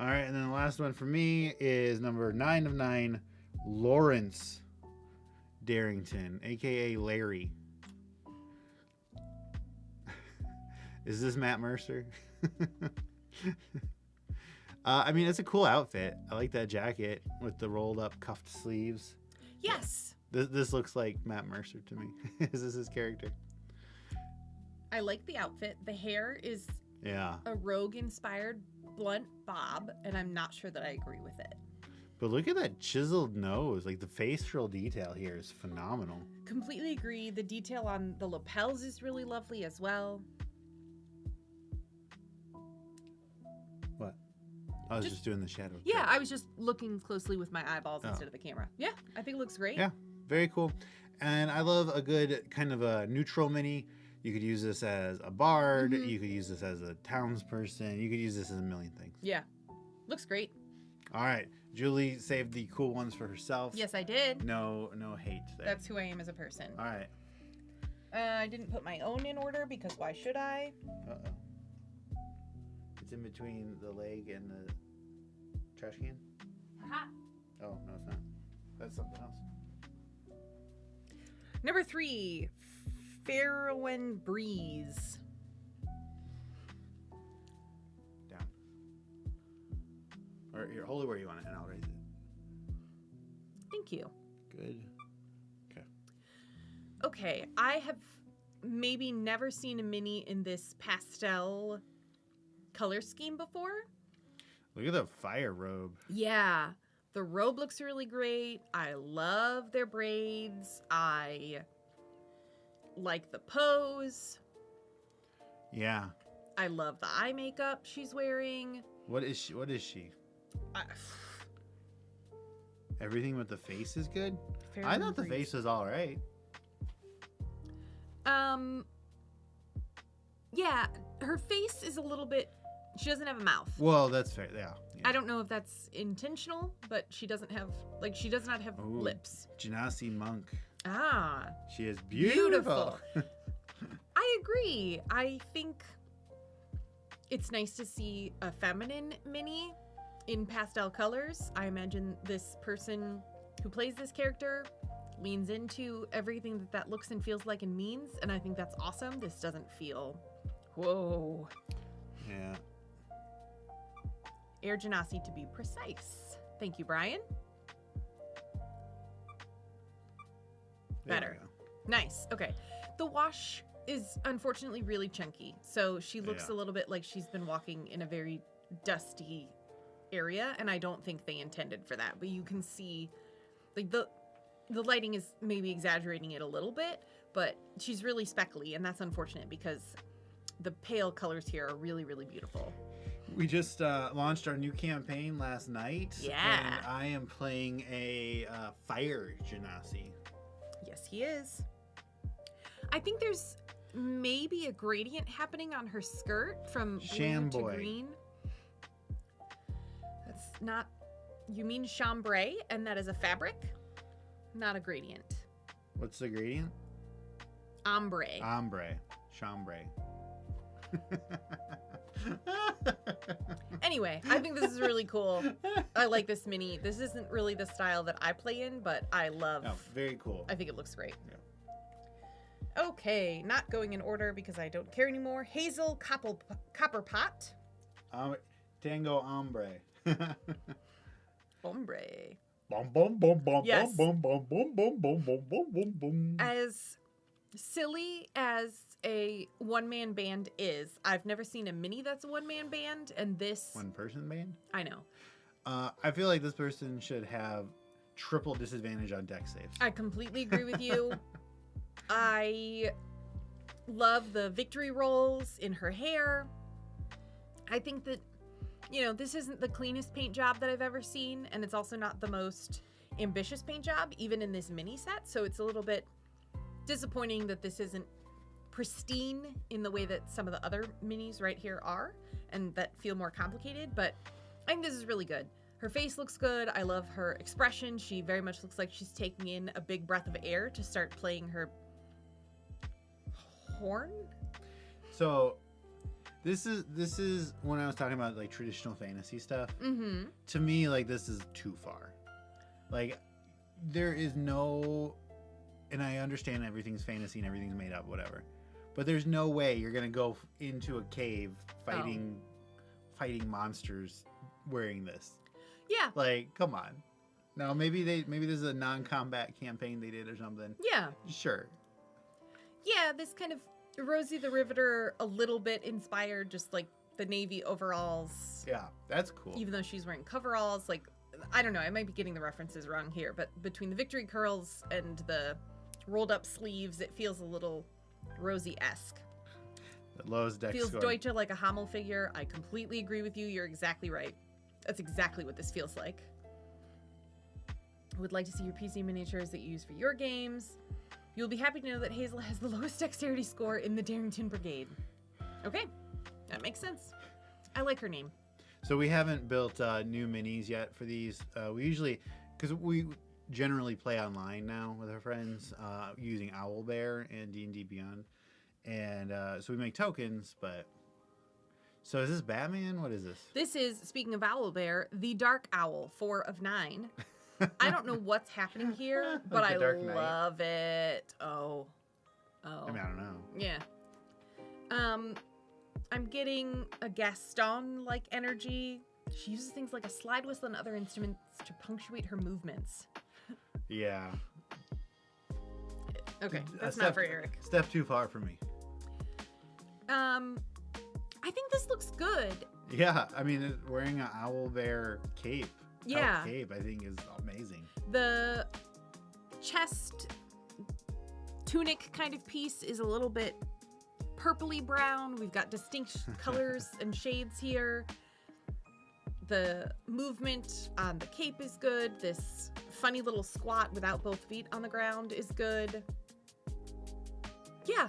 right, and then the last one for me is number 9 of 9, Lawrence Darrington, aka Larry. Is this Matt Mercer? I mean, it's a cool outfit. I like that jacket with the rolled up cuffed sleeves. Yes. This looks like Matt Mercer to me. Is this his character? I like the outfit. The hair is Yeah. a rogue-inspired blunt bob, and I'm not sure that I agree with it. But look at that chiseled nose. Like the facial detail here is phenomenal. Completely agree. The detail on the lapels is really lovely as well. What? I was just doing the shadow. Yeah, I was just looking closely with my eyeballs Oh. instead of the camera. Yeah, I think it looks great. Yeah, very cool. And I love a good kind of a neutral mini. You could use this as a bard. Mhm. You could use this as a townsperson. You could use this as a million things. Yeah, looks great. All right. Julie saved the cool ones for herself. Yes, I did. No hate there. That's who I am as a person. All right. I didn't put my own in order because why should I? Uh-oh. It's in between the leg and the trash can? Aha. Oh, no, it's not. That's something else. Number 3, Fairwind Breeze. Down. Or here, hold it where you want it, and I'll raise it. Thank you. Good. Okay, I have maybe never seen a mini in this pastel color scheme before. Look at the fire robe. Yeah, the robe looks really great. I love their braids. I like the pose. Yeah. I love the eye makeup she's wearing. What is she? I, Everything with the face is good? I Fairwind thought the Breeze. face was all right. Yeah, her face is a little bit, she doesn't have a mouth. Well, that's fair. Yeah. I don't know if that's intentional, but she doesn't have, like, she does not have Ooh. lips. Genasi Monk. Ah, She is beautiful. I agree. I think it's nice to see a feminine mini in pastel colors. I imagine this person who plays this character leans into everything that looks and feels like and means, and I think that's awesome. This doesn't feel, whoa. Yeah. Air Genasi to be precise. Thank you, Brian. There Better. we go. Nice. Okay. The wash is unfortunately really chunky, so she looks Yeah. a little bit like she's been walking in a very dusty area, and I don't think they intended for that, but you can see like the lighting is maybe exaggerating it a little bit, but she's really speckly, and that's unfortunate because the pale colors here are really, really beautiful. We just launched our new campaign last night. Yeah. And I am playing a fire Genasi. Yes, he is. I think there's maybe a gradient happening on her skirt from blue to Shamboy. green. That's not... You mean chambray, and that is a fabric? Not a gradient. What's the gradient? Ombre. Ombre. Chambray. Anyway, I think this is really cool. I like this mini. This isn't really the style that I play in, but I love... Oh, very cool. I think it looks great. Okay, not going in order because I don't care anymore. Hazel Copperpot. Tango Ombre. Ombre. Bum bum bum bum Yes. bum bum bum bum bum bum bum bum bum. As silly as a one-man band is, I've never seen a mini that's a one-man band, and this... One person band? I know. I feel like this person should have triple disadvantage on deck saves. I completely agree with you. I love the victory rolls in her hair. I think that, this isn't the cleanest paint job that I've ever seen, and it's also not the most ambitious paint job, even in this mini set, so it's a little bit disappointing that this isn't pristine in the way that some of the other minis right here are, and that feel more complicated, but I think this is really good. Her face looks good. I love her expression. She very much looks like she's taking in a big breath of air to start playing her horn. So this is when I was talking about like traditional fantasy stuff. Mm-hmm. To me, like, this is too far. Like, there is no, and I understand everything's fantasy and everything's made up, whatever, but there's no way you're gonna go into a cave fighting monsters wearing this. Yeah. Like, come on. No, maybe this is a non-combat campaign they did or something. Yeah. Sure. Yeah, this kind of Rosie the Riveter, a little bit inspired, just like the navy overalls. Yeah, that's cool. Even though she's wearing coveralls, like, I don't know, I might be getting the references wrong here, but between the victory curls and the rolled up sleeves, it feels a little Rosie-esque. The lowest deck Feels score. Deutsche like a Hamel figure. I completely agree with you. You're exactly right. That's exactly what this feels like. I would like to see your PC miniatures that you use for your games. You'll be happy to know that Hazel has the lowest dexterity score in the Darrington Brigade. Okay, that makes sense. I like her name. So we haven't built new minis yet for these. We usually, because we generally play online now with our friends using Owlbear and D&D Beyond. And so we make tokens, but... So is this Batman? What is this? This is, speaking of Owlbear, the Dark Owl, 4 of 9. I don't know what's happening here, but I love it. Oh. I mean, I don't know. Yeah. I'm getting a Gaston-like energy. She uses things like a slide whistle and other instruments to punctuate her movements. Yeah. Okay, that's not for Eric. Step too far for me. I think this looks good. Yeah, I mean, wearing an Owlbear cape. Yeah. Cape, I think, is amazing. The chest tunic kind of piece is a little bit purpley brown. We've got distinct colors and shades here. The movement on the cape is good. This funny little squat without both feet on the ground is good. Yeah.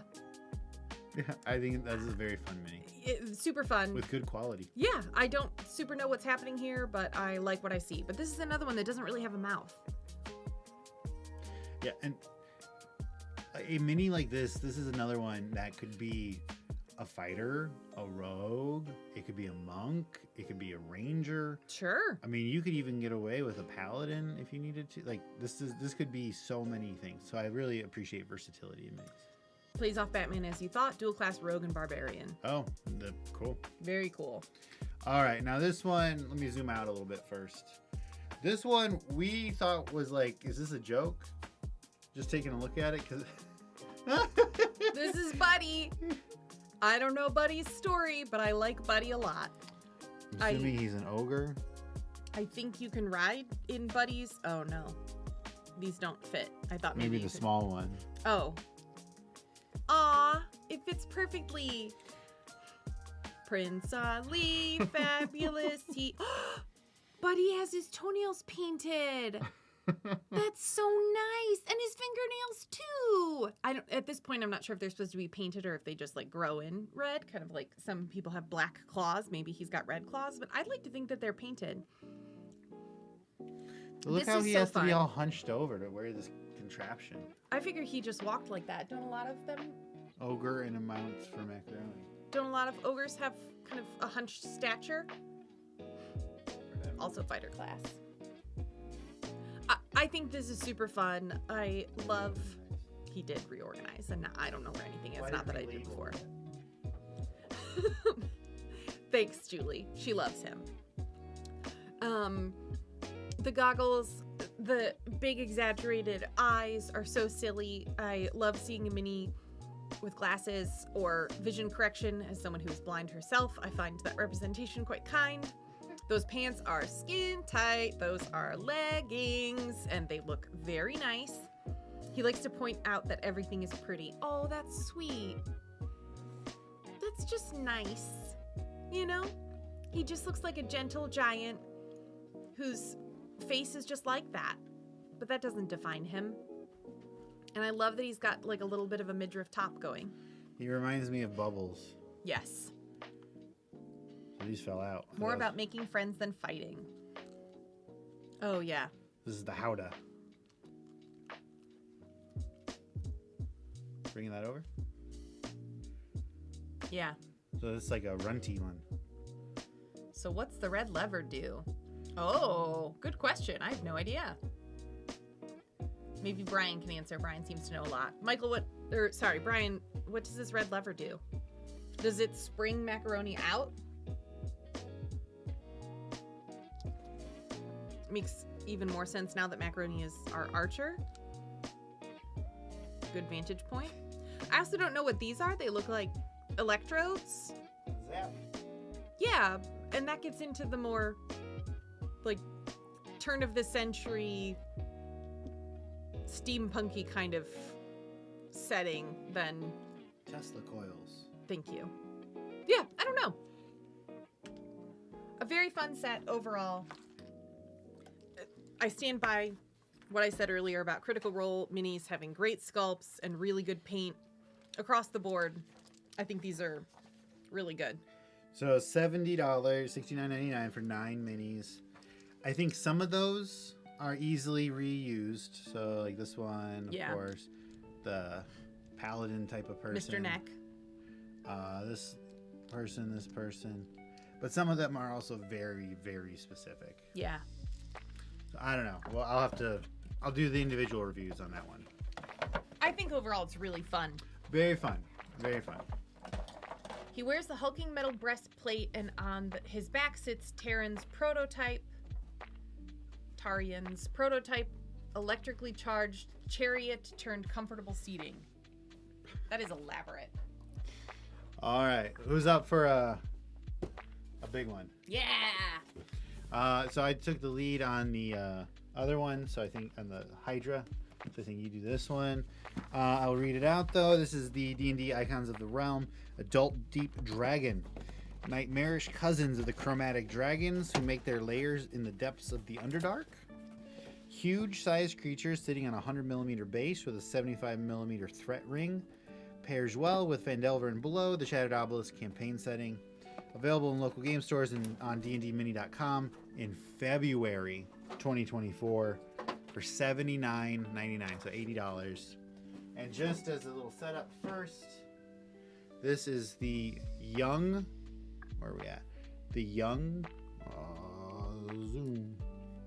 Yeah, I think this is a very fun mini. It's super fun. With good quality. Yeah, I don't super know what's happening here, but I like what I see. But this is another one that doesn't really have a mouth. Yeah, and a mini like this is another one that could be a fighter, a rogue, it could be a monk, it could be a ranger. Sure. I mean, you could even get away with a paladin if you needed to. Like, this could be so many things. So I really appreciate versatility in minis. Plays off Batman as you thought, dual class rogue and barbarian. Oh, cool. Very cool. All right, now this one, let me zoom out a little bit first. This one we thought was like, is this a joke? Just taking a look at it, because... This is Buddy. I don't know Buddy's story, but I like Buddy a lot. I'm assuming he's an ogre. I think you can ride in Buddies. Oh, no. These don't fit. I thought maybe the small one. Oh. Aw, it fits perfectly. Prince Ali, fabulous. Buddy has his toenails painted. That's so nice. And his fingernails too. At this point, I'm not sure if they're supposed to be painted or if they just like grow in red, kind of like some people have black claws. Maybe he's got red claws, but I'd like to think that they're painted. Look how he has to be all hunched over to wear this contraption. I figure he just walked like that. Don't a lot of them? Ogre and amounts for macaroni. Don't a lot of ogres have kind of a hunched stature? Also fighter class. I think this is super fun. I love... He did reorganize, and I don't know where anything is. Not that I did before. Thanks, Julie. She loves him. The goggles, the big exaggerated eyes are so silly. I love seeing a mini with glasses or vision correction. As someone who is blind herself, I find that representation quite kind. Those pants are skin tight. Those are leggings, and they look very nice. He likes to point out that everything is pretty. Oh, that's sweet. That's just nice, you know? He just looks like a gentle giant whose face is just like that. But that doesn't define him. And I love that he's got like a little bit of a midriff top going. He reminds me of Bubbles. Yes. So these fell out. More about making friends than fighting. Oh, yeah. This is the Howdah. Bringing that over? Yeah. So it's like a runty one. So what's the red lever do? Oh, good question. I have no idea. Maybe Brian can answer. Brian seems to know a lot. Michael, Brian, what does this red lever do? Does it spring macaroni out? Makes even more sense now that macaroni is our archer. Good vantage point. I also don't know what these are. They look like electrodes. Zap. Yeah, and that gets into the more like turn of the century steampunky kind of setting than Tesla coils. Thank you. Yeah, I don't know. A very fun set overall. I stand by what I said earlier about Critical Role minis having great sculpts and really good paint across the board. I think these are really good. So $70, $69.99 for 9 minis. I think some of those are easily reused. So like this one, of course, the paladin type of person. Mr. Neck. This person. But some of them are also very, very specific. Yeah. So I don't know. Well, I'll do the individual reviews on that one. I think overall it's really fun. Very fun. Very fun. He wears the hulking metal breastplate, and on his back sits Tarian's prototype electrically charged chariot turned comfortable seating. That is elaborate. All right. Who's up for a big one? Yeah. So I took the lead on the other one. So I think on the Hydra. So I think you do this one. I'll read it out though. This is the D&D Icons of the Realm Adult Deep Dragon. Nightmarish cousins of the chromatic dragons who make their lairs in the depths of the Underdark. Huge sized creatures sitting on a 100mm base with a 75mm threat ring. Pairs well with Phandelver and Below, the Shattered Obelisk campaign setting. Available in local game stores and on dndmini.com in February 2024 for $79.99, so $80. And just as a little setup first, this is the young, where are we at? The young, zoom.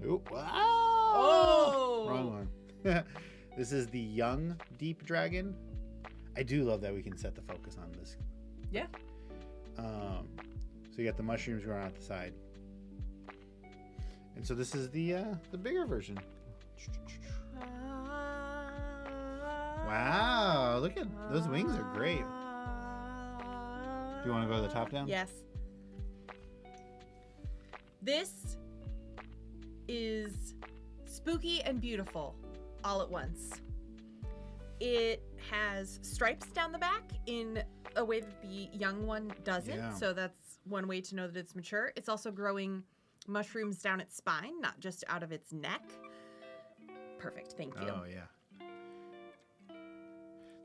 Oop, Oh! Wrong one. This is the young deep dragon. I do love that we can set the focus on this. Yeah. So you got the mushrooms growing out the side. And so this is the bigger version. Wow, look at those wings are great. Do you want to go to the top down? Yes. This is spooky and beautiful all at once. It has stripes down the back in a way that the young one doesn't. Yeah. So that's one way to know that it's mature. It's also growing mushrooms down its spine, not just out of its neck. Perfect. Thank you. Oh, yeah.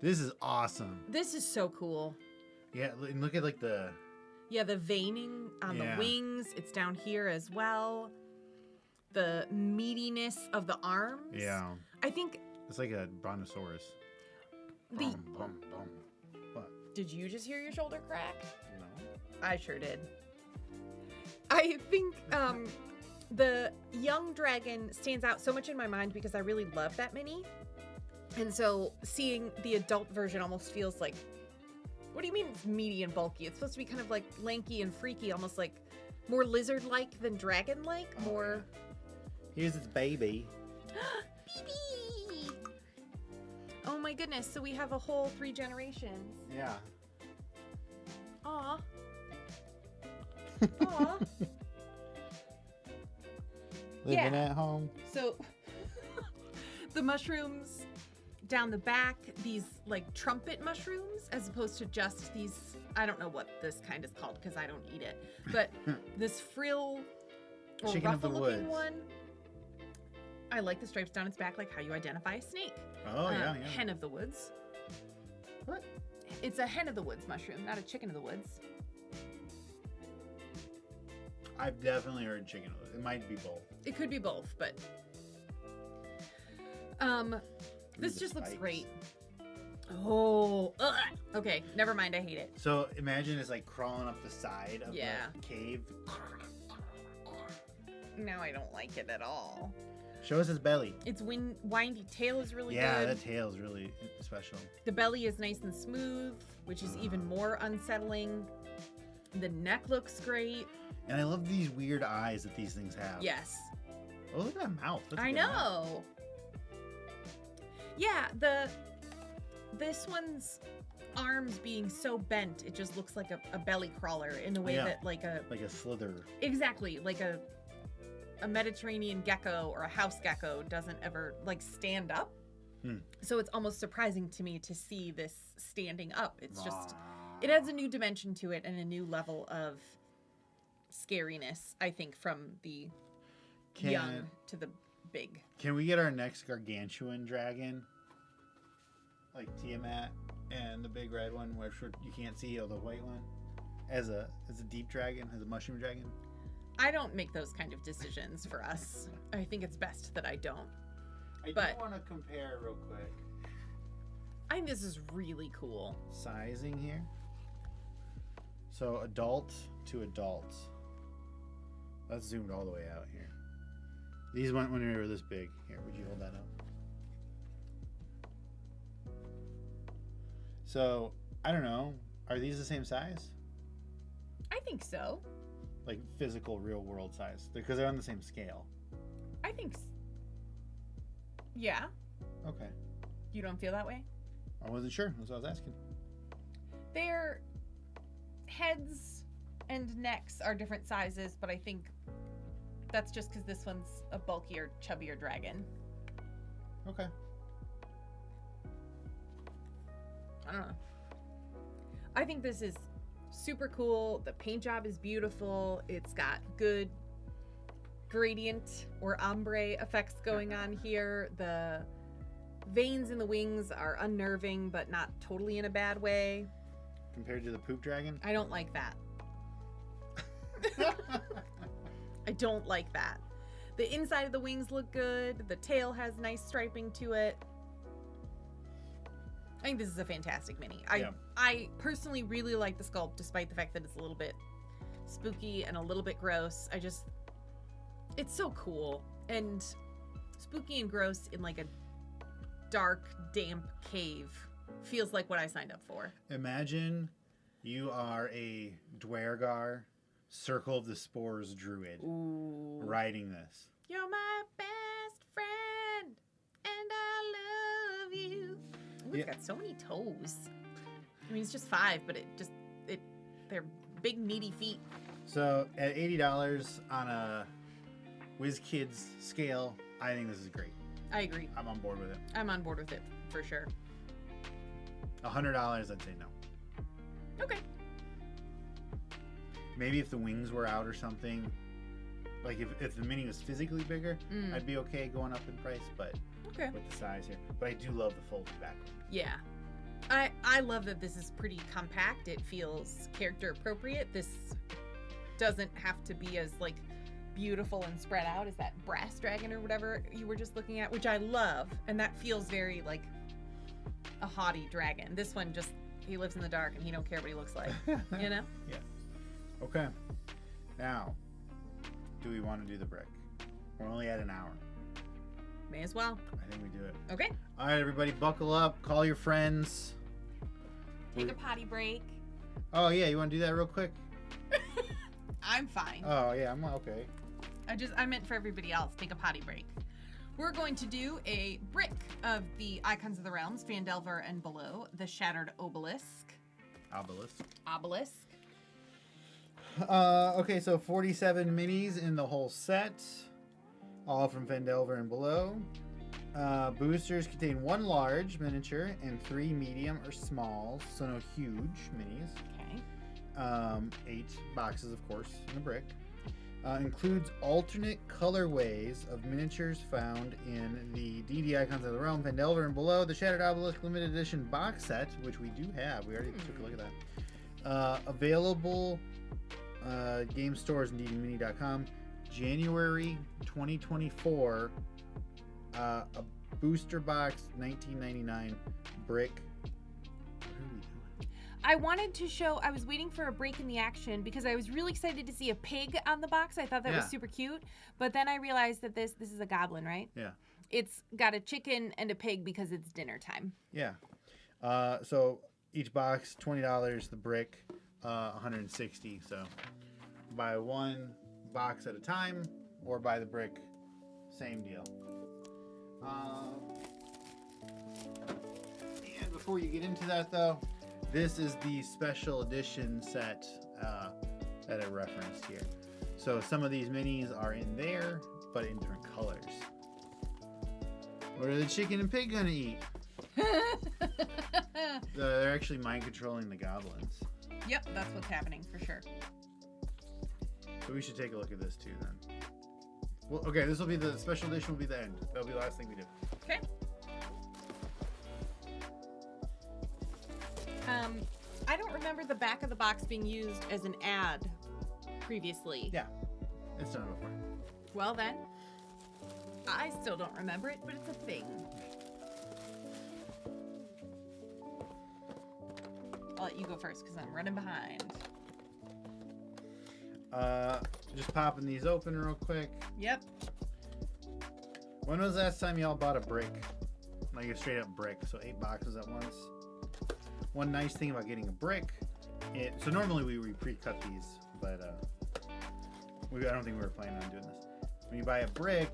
This is awesome. This is so cool. Yeah, and look at like the... Yeah, the veining on the wings. It's down here as well. The meatiness of the arms. Yeah. I think... It's like a brontosaurus. Bum, bum, bum. What? Did you just hear your shoulder crack? No. I sure did. I think the young dragon stands out so much in my mind because I really love that mini. And so seeing the adult version almost feels like, what do you mean it's meaty and bulky? It's supposed to be kind of like lanky and freaky, almost like more lizard-like than dragon-like. Oh, more. Yeah. Here's its baby. Baby! Oh my goodness, so we have a whole 3 generations. Yeah. Aw. Aw. Living at home. So the mushrooms down the back these like trumpet mushrooms as opposed to just these. I don't know what this kind is called because I don't eat it, but this frill or Chicken of the ruffle-looking woods. one. I like the stripes down its back, like how you identify a snake. Oh, yeah. Hen of the woods. What? It's a hen of the woods mushroom, not a chicken of the woods. I've definitely heard chicken. It might be both. It could be both, but this just looks great. Oh, ugh. Okay, never mind. I hate it. So imagine it's like crawling up the side of Yeah. the cave. No, I don't like it at all. Show us his belly. Its windy tail is really Yeah, good. that tail's really special. The belly is nice and smooth, which is even more unsettling. The neck looks great. And I love these weird eyes that these things have. Yes. Oh, look at that mouth. That's a I good mouth. know. Yeah, this one's arms being so bent, it just looks like a belly crawler in the way Yeah. that like Like a slither. exactly like a Mediterranean gecko or a house gecko doesn't ever like stand up. So it's almost surprising to me to see this standing up. It's just it adds a new dimension to it and a new level of scariness, I think, from the young to the big. Can we get our next gargantuan dragon? Like Tiamat and the big red one, which you can't see, or the white one, as a deep dragon, as a mushroom dragon. I don't make those kind of decisions for us. I think it's best that I don't. I But- do want to compare real quick. I think this is really cool. Sizing here. So adult to adult. That's zoomed all the way out here. These went when they were this big. Here, would you hold that up? So, I don't know. Are these the same size? I think so. Like physical, real world size? Because they're on the same scale. I think yeah. Okay. You don't feel that way? I wasn't sure. That's what I was asking. Their heads and necks are different sizes, but I think that's just because this one's a bulkier, chubbier dragon. Okay. I don't know. I think this is super cool. The paint job is beautiful. It's got good gradient or ombre effects going on here. The veins in the wings are unnerving, but not totally in a bad way. Compared to the poop dragon? I don't like that. I don't like that. The inside of the wings look good. The tail has nice striping to it. I think this is a fantastic mini. I personally really like the sculpt, despite the fact that it's a little bit spooky and a little bit gross. It's so cool. And spooky and gross in like a dark, damp cave feels like what I signed up for. Imagine you are a Dwergar Circle of the Spores druid. Ooh. Riding this. You're my best friend, and I love you. Ooh, it's got so many toes. I mean, it's just 5, but they're big, meaty feet. So at $80 on a WizKids scale, I think this is great. I agree. I'm on board with it. I'm on board with it for sure. $100, I'd say no. Okay. Maybe if the wings were out or something, like if the mini was physically bigger, I'd be okay going up in price, but Okay. with the size here. But I do love the folded back. Yeah. I love that this is pretty compact. It feels character appropriate. This doesn't have to be as like beautiful and spread out as that brass dragon or whatever you were just looking at, which I love. And that feels very like a haughty dragon. This one just, he lives in the dark and he don't care what he looks like, you know? Yeah. Okay. Now, do we want to do the brick? We're only at an hour. May as well. I think we do it. Okay. All right, everybody, buckle up. Call your friends. Take a potty break. Oh, yeah. You want to do that real quick? I'm fine. Oh, yeah. I'm okay. I meant for everybody else, take a potty break. We're going to do a brick of the Icons of the Realms, Phandelver and below, the Shattered Obelisk. Obelisk. Okay, so 47 minis in the whole set. All from Phandelver and below. Boosters contain 1 large miniature and 3 medium or smalls, so no huge minis. Okay. 8 boxes, of course, in a brick. Includes alternate colorways of miniatures found in the D&D Icons of the Realm, Phandelver, and below the Shattered Obelisk limited edition box set, which we do have. We already took a look at that. Available game stores and ddmini.com. January 2024. A booster box, $19.99 brick. What are we doing? I wanted to show, I was waiting for a break in the action because I was really excited to see a pig on the box. I thought that was super cute. But then I realized that this is a goblin, right? Yeah. It's got a chicken and a pig because it's dinner time. Yeah. So each box, $20. The brick, $160. So buy 1 box at a time or buy the brick, same deal. And before you get into that, though, this is the special edition set that I referenced here. So some of these minis are in there, but in different colors. What are the chicken and pig gonna eat? They're actually mind controlling the goblins. Yep, that's what's happening for sure. So we should take a look at this too, then. Well, okay, this will be the special edition. Will be the end. That'll be the last thing we do. Okay. I don't remember the back of the box being used as an ad previously. Yeah, it's done before. Well then, I still don't remember it, but it's a thing. I'll let you go first because I'm running behind. Just popping these open real quick. Yep. When was the last time y'all bought a brick? Like a straight up brick, so 8 boxes at once. One nice thing about getting a brick, so normally we pre-cut these, but I don't think we were planning on doing this. When you buy a brick,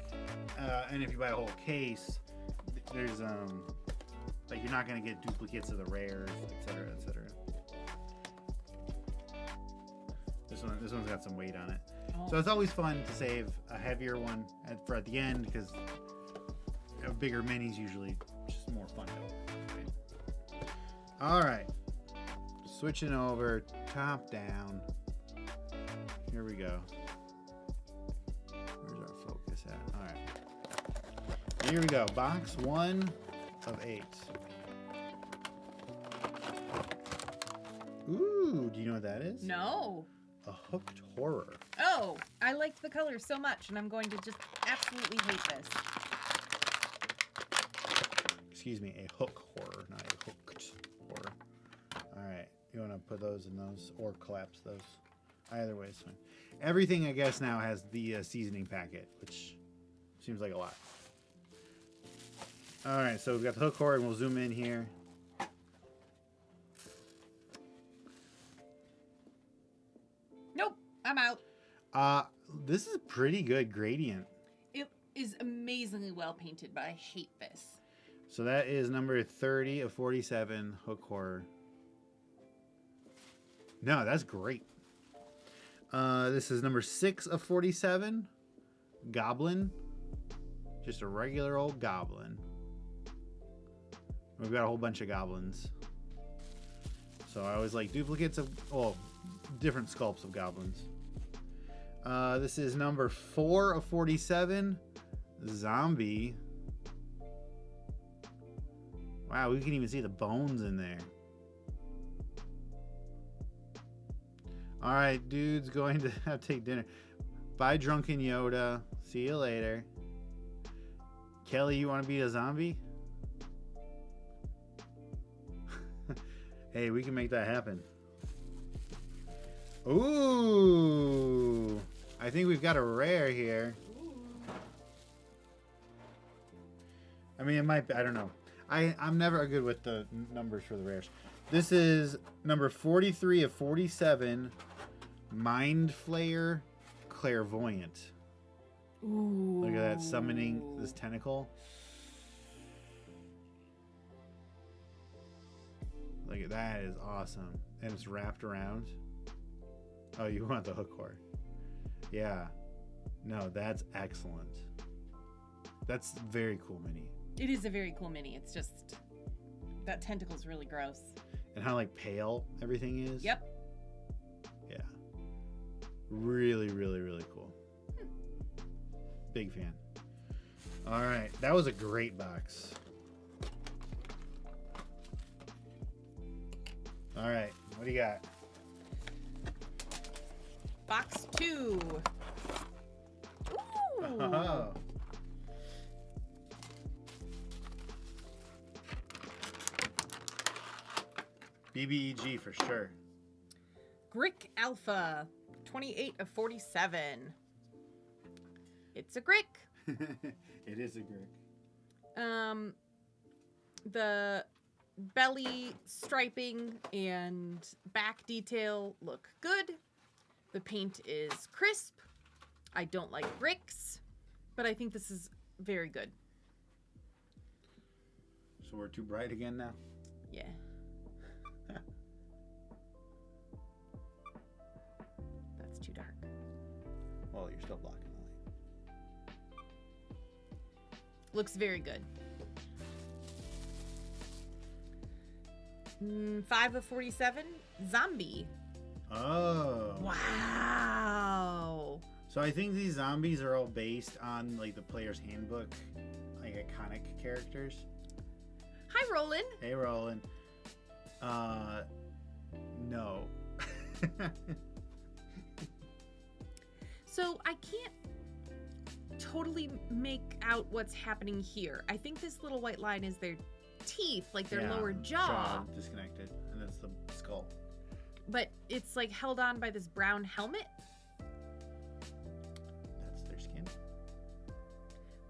and if you buy a whole case, there's like you're not gonna get duplicates of the rares, etc., etc. This one's got some weight on it. Oh. So it's always fun to save a heavier one at the end because a bigger mini's usually just more fun to open. Right? All right, switching over, top down. Here we go. Where's our focus at? All right, here we go. Box 1 of 8. Ooh, do you know what that is? No. A hooked horror. Oh, I liked the color so much, and I'm going to just absolutely hate this. Excuse me, a hook horror, not a hooked horror. All right, you want to put those in those or collapse those? Either way is fine. Everything, I guess, now has the seasoning packet, which seems like a lot. All right, so we've got the hook horror, and we'll zoom in here. Nope, I'm out. This is a pretty good gradient. It is amazingly well painted, but I hate this. So that is number 30 of 47, hook horror. No, that's great. This is number 6 of 47, goblin. Just a regular old goblin. We've got a whole bunch of goblins. So I always like duplicates of, well, different sculpts of goblins. This is number 4 of 47, zombie. Wow, we can even see the bones in there. All right, dude's going to have to take dinner. Bye, drunken Yoda. See you later. Kelly, you want to be a zombie? Hey, we can make that happen. Ooh, I think we've got a rare here. I mean, it might be, I don't know. I'm never good with the numbers for the rares. This is number 43 of 47, Mind Flayer Clairvoyant. Ooh. Look at that, summoning this tentacle. Look at that, is awesome. And it's wrapped around. Oh, you want the hook core. Yeah. No, that's excellent. That's very cool mini. It is a very cool mini. It's just that tentacle's really gross. And how like pale everything is. Yep. Yeah. Really, really, really cool. Big fan. All right, that was a great box. All right, what do you got? Box 2. Ooh. Oh. BBEG for sure. Grick Alpha, 28 of 47. It's a Grick. It is a Grick. The belly striping and back detail look good. The paint is crisp. I don't like bricks, but I think this is very good. So we're too bright again now? Yeah. That's too dark. Well, you're still blocking the light. Looks very good. 5 of 47. Zombie. Oh. Wow. So I think these zombies are all based on like the player's handbook, like iconic characters. Hi, Roland. Hey, Roland. No. So I can't totally make out what's happening here. I think this little white line is their teeth, like their lower jaw. Disconnected, and that's the skull. But it's like held on by this brown helmet. That's their skin.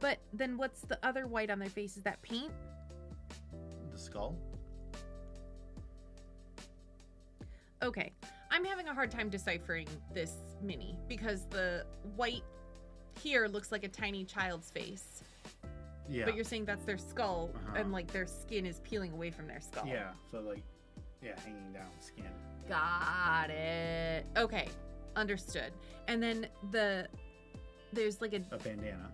But then what's the other white on their face? Is that paint? The skull? Okay. I'm having a hard time deciphering this mini because the white here looks like a tiny child's face. Yeah. But you're saying that's their skull and like their skin is peeling away from their skull. Yeah. So like, yeah, hanging down skin. Got it. Okay. Understood. And then there's like A bandana.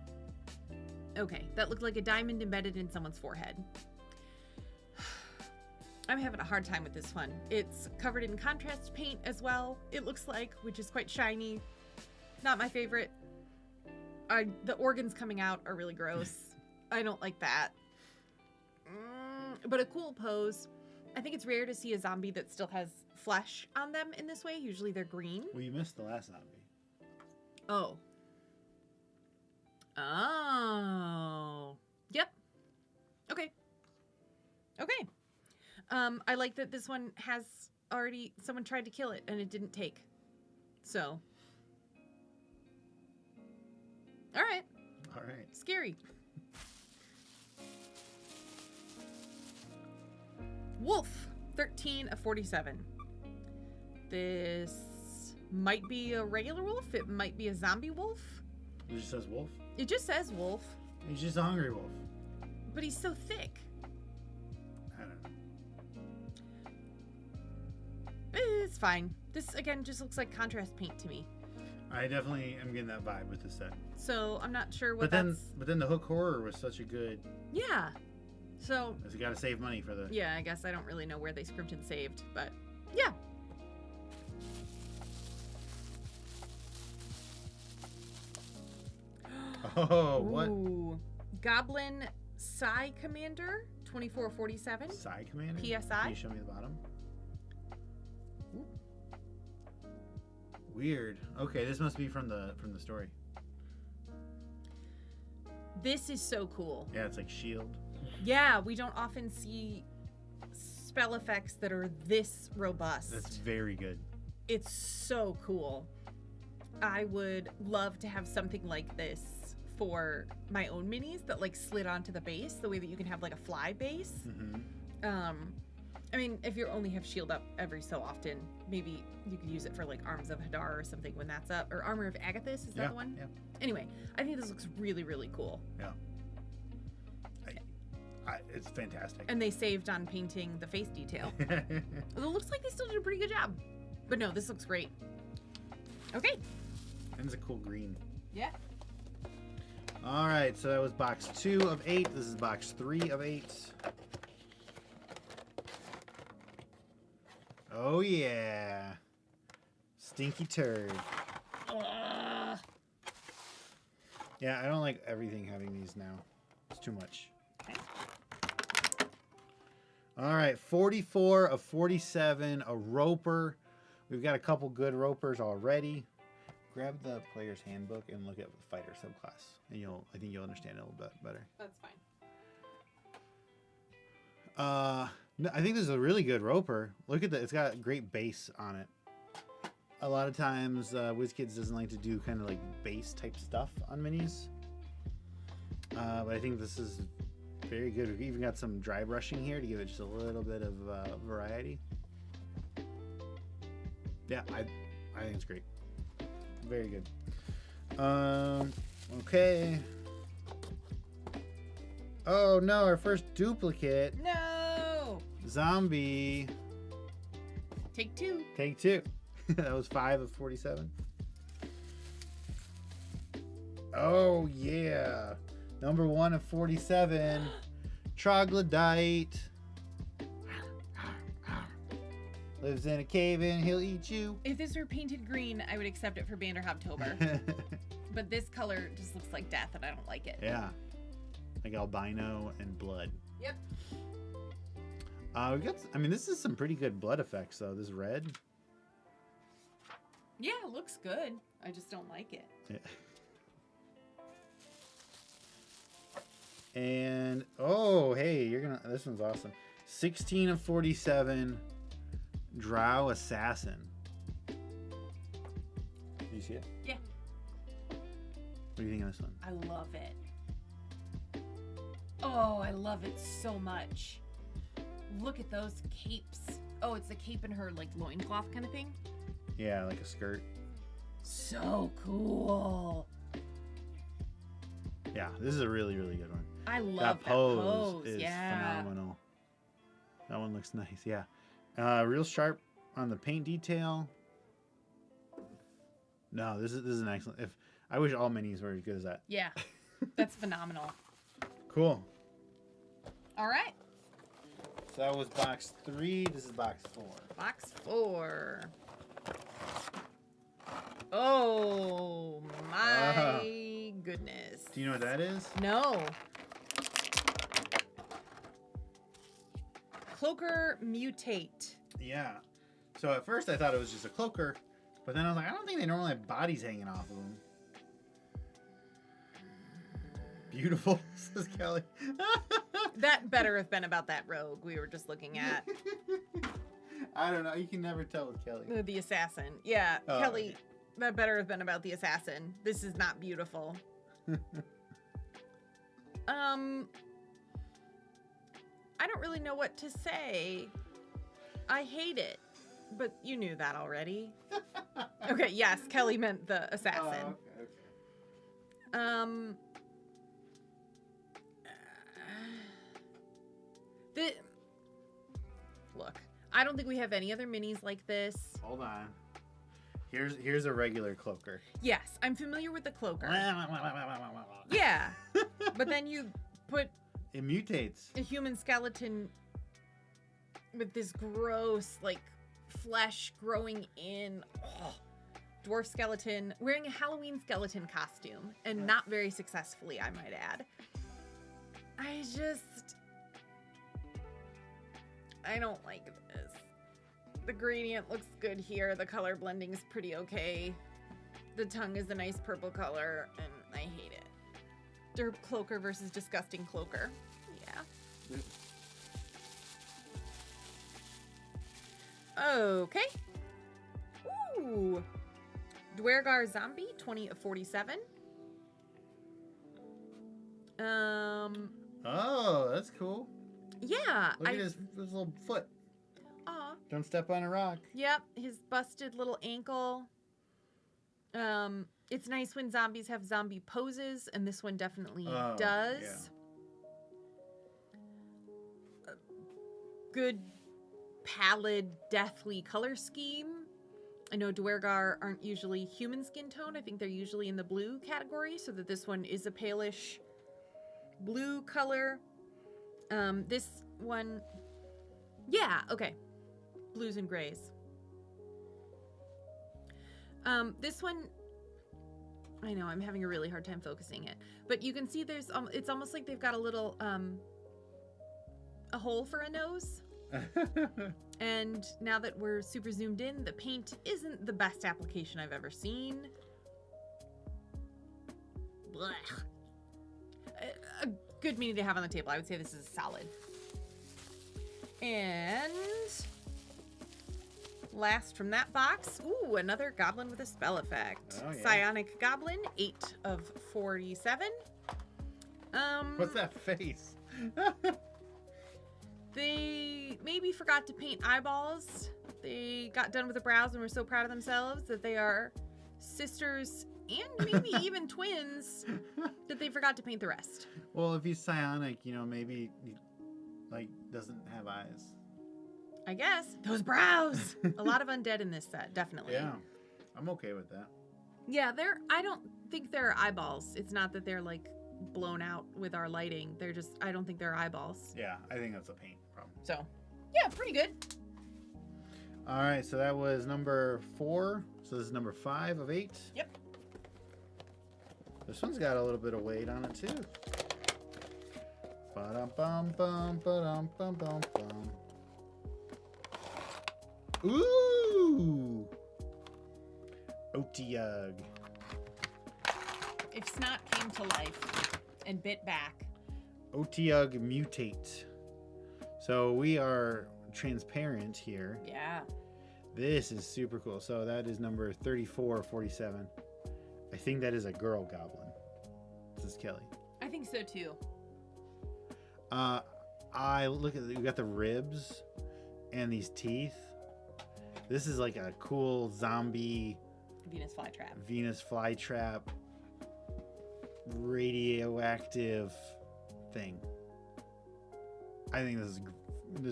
okay, that looked like a diamond embedded in someone's forehead. I'm having a hard time with this one. It's covered in contrast paint as well, it looks like, which is quite shiny. Not my favorite. The organs coming out are really gross. I don't like that. But a cool pose. I think it's rare to see a zombie that still has flesh on them in this way. Usually they're green. Well, you missed the last zombie. Oh. Oh. Yep. Okay. Okay. I like that this one has already, someone tried to kill it and it didn't take. So. All right. All right. Scary. Wolf, 13 of 47. This might be a regular wolf. It might be a zombie wolf. It just says wolf. It just says wolf. He's just a hungry wolf. But he's so thick. I don't know. It's fine. This, again, just looks like contrast paint to me. I definitely am getting that vibe with this set. So I'm not sure what But then the hook horror was such a good. Yeah. So. You got to save money for the. Yeah, I guess I don't really know where they scrimped and saved, but yeah. Oh, what? Ooh. Goblin Psi Commander, 2447. Psi Commander? PSI? Can you show me the bottom? Ooh. Weird. Okay, this must be from the story. This is so cool. Yeah, it's like shield. Yeah, we don't often see spell effects that are this robust. That's very good. It's so cool. I would love to have something like this for my own minis that like slid onto the base, the way that you can have like a fly base. Mm-hmm. I mean, if you only have shield up every so often, maybe you could use it for like Arms of Hadar or something when that's up, or Armor of Agathis, is that the one? Yeah. Anyway, I think this looks really, really cool. Yeah. It's fantastic. And they saved on painting the face detail. It looks like they still did a pretty good job. But no, this looks great. Okay. And it's a cool green. Yeah. All right, so that was box 2 of 8. This is box 3 of 8. Oh, yeah. Stinky turd. Yeah, I don't like everything having these now. It's too much. Okay. All right, 44 of 47, a roper. We've got a couple good ropers already. Grab the player's handbook and look at the fighter subclass, and I think you'll understand it a little bit better. That's fine. No, I think this is a really good roper. Look at that; it's got a great base on it. A lot of times, WizKids doesn't like to do kind of like base type stuff on minis, but I think this is very good. We've even got some dry brushing here to give it just a little bit of variety. Yeah, I think it's great. Very good. Okay. Oh no, our first duplicate. No! Zombie. Take 2. Take 2. That was 5 of 47. Oh yeah. Number 1 of 47. Troglodyte. Lives in a cave and he'll eat you. If this were painted green, I would accept it for Banderhoptober. But this color just looks like death and I don't like it. Yeah. Like albino and blood. Yep. We got, I mean, this is some pretty good blood effects though. This red. Yeah, it looks good. I just don't like it. Yeah. And, oh, hey, this one's awesome. 16 of 47. Drow Assassin. Do you see it? Yeah. What do you think of this one? I love it. Oh, I love it so much. Look at those capes. Oh, it's the cape in her like loincloth kind of thing? Yeah, like a skirt. So cool. Yeah, this is a really, really good one. I love that pose. Is yeah. phenomenal. That one looks nice, yeah. Real sharp on the paint detail. No, this is an excellent. I wish all minis were as good as that. Yeah, that's phenomenal. Cool. All right. So that was box 3. This is box 4. Box 4. Oh my goodness. Do you know what that is? No. Cloaker Mutate. Yeah. So at first I thought it was just a cloaker, but then I was like, I don't think they normally have bodies hanging off of them. Beautiful, says Kelly. That better have been about that rogue we were just looking at. I don't know. You can never tell with Kelly. The assassin. Yeah, Oh, Kelly, okay. that better have been about the assassin. This is not beautiful. I don't really know what to say. I hate it. But you knew that already. Okay, yes, Kelly meant the assassin. Okay. Look, I don't think we have any other minis like this. Hold on. Here's a regular cloaker. Yes, I'm familiar with the cloaker. Yeah, but then you put It mutates. a human skeleton with this gross, like, flesh growing in. Oh, dwarf skeleton wearing a Halloween skeleton costume, and not very successfully, I might add. I don't like this. The gradient looks good here. The color blending is pretty okay. The tongue is a nice purple color, and I hate it. Derp cloaker versus disgusting cloaker. Yeah. Okay. Ooh. Dwergar Zombie, 20 of 47. Oh, that's cool. Yeah. Look at his little foot. Aw. Don't step on a rock. Yep, his busted little ankle. It's nice when zombies have zombie poses, and this one definitely does. Yeah. Good, pallid, deathly color scheme. I know Duergar aren't usually human skin tone. I think they're usually in the blue category, so that this one is a palish blue color. This one, yeah, okay. Blues and grays. This one, I know I'm having a really hard time focusing it, but you can see there's, it's almost like they've got a little, a hole for a nose. And now that we're super zoomed in, the paint isn't the best application I've ever seen. Blech. A good mini to have on the table. I would say this is solid. And last from that box, ooh, another goblin with a spell effect. Oh, yeah. Psionic Goblin, 8 of 47. What's that face? They maybe forgot to paint eyeballs. They got done with the brows and were so proud of themselves that they are sisters and maybe even twins that they forgot to paint the rest. Well, if he's psionic, you know, maybe he, like, doesn't have eyes. I guess. Those brows! A lot of undead in this set, definitely. Yeah, I'm okay with that. Yeah, I don't think they're eyeballs. It's not that they're, like, blown out with our lighting. They're just, I don't think they're eyeballs. Yeah, I think that's a paint problem. So, yeah, pretty good. All right, so that was number 4. So this is number 5 of 8. Yep. This one's got a little bit of weight on it too. Ba-dum-bum-bum, ba-dum-bum-bum-bum. Ooh! Otiug. If Snot came to life and bit back. Otiug mutate. So we are transparent here. Yeah. This is super cool. So that is number 3447. I think that is a girl goblin. This is Kelly. I think so too. I look at you got the ribs and these teeth. This is like a cool zombie Venus flytrap. Venus flytrap radioactive thing. I think this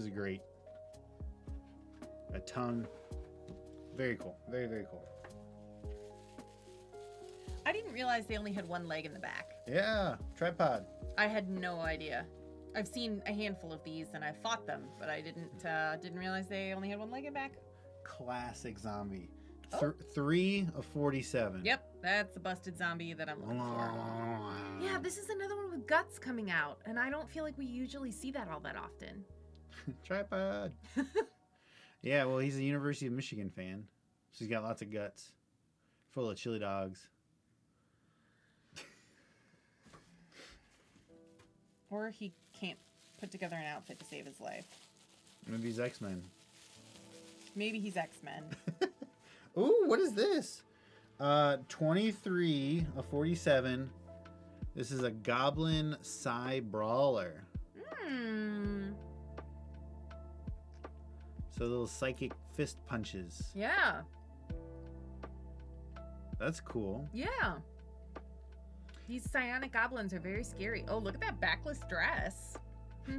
is great. A tongue. Very cool. Very, very cool. I didn't realize they only had one leg in the back. Yeah, tripod. I had no idea. I've seen a handful of these and I've fought them, but I didn't realize they only had one leg in back. Classic zombie. Oh. 3 of 47. Yep, that's the busted zombie that I'm looking for. Yeah, this is another one with guts coming out, and I don't feel like we usually see that all that often. Tripod. Yeah, well, he's a University of Michigan fan. So he's got lots of guts. Full of chili dogs. Or he can't put together an outfit to save his life. Maybe he's X-Men. Maybe he's X-Men. Ooh, what is this? 23 of 47. This is a Goblin Psi Brawler. So little psychic fist punches. Yeah. That's cool. Yeah. These psionic goblins are very scary. Oh, look at that backless dress. I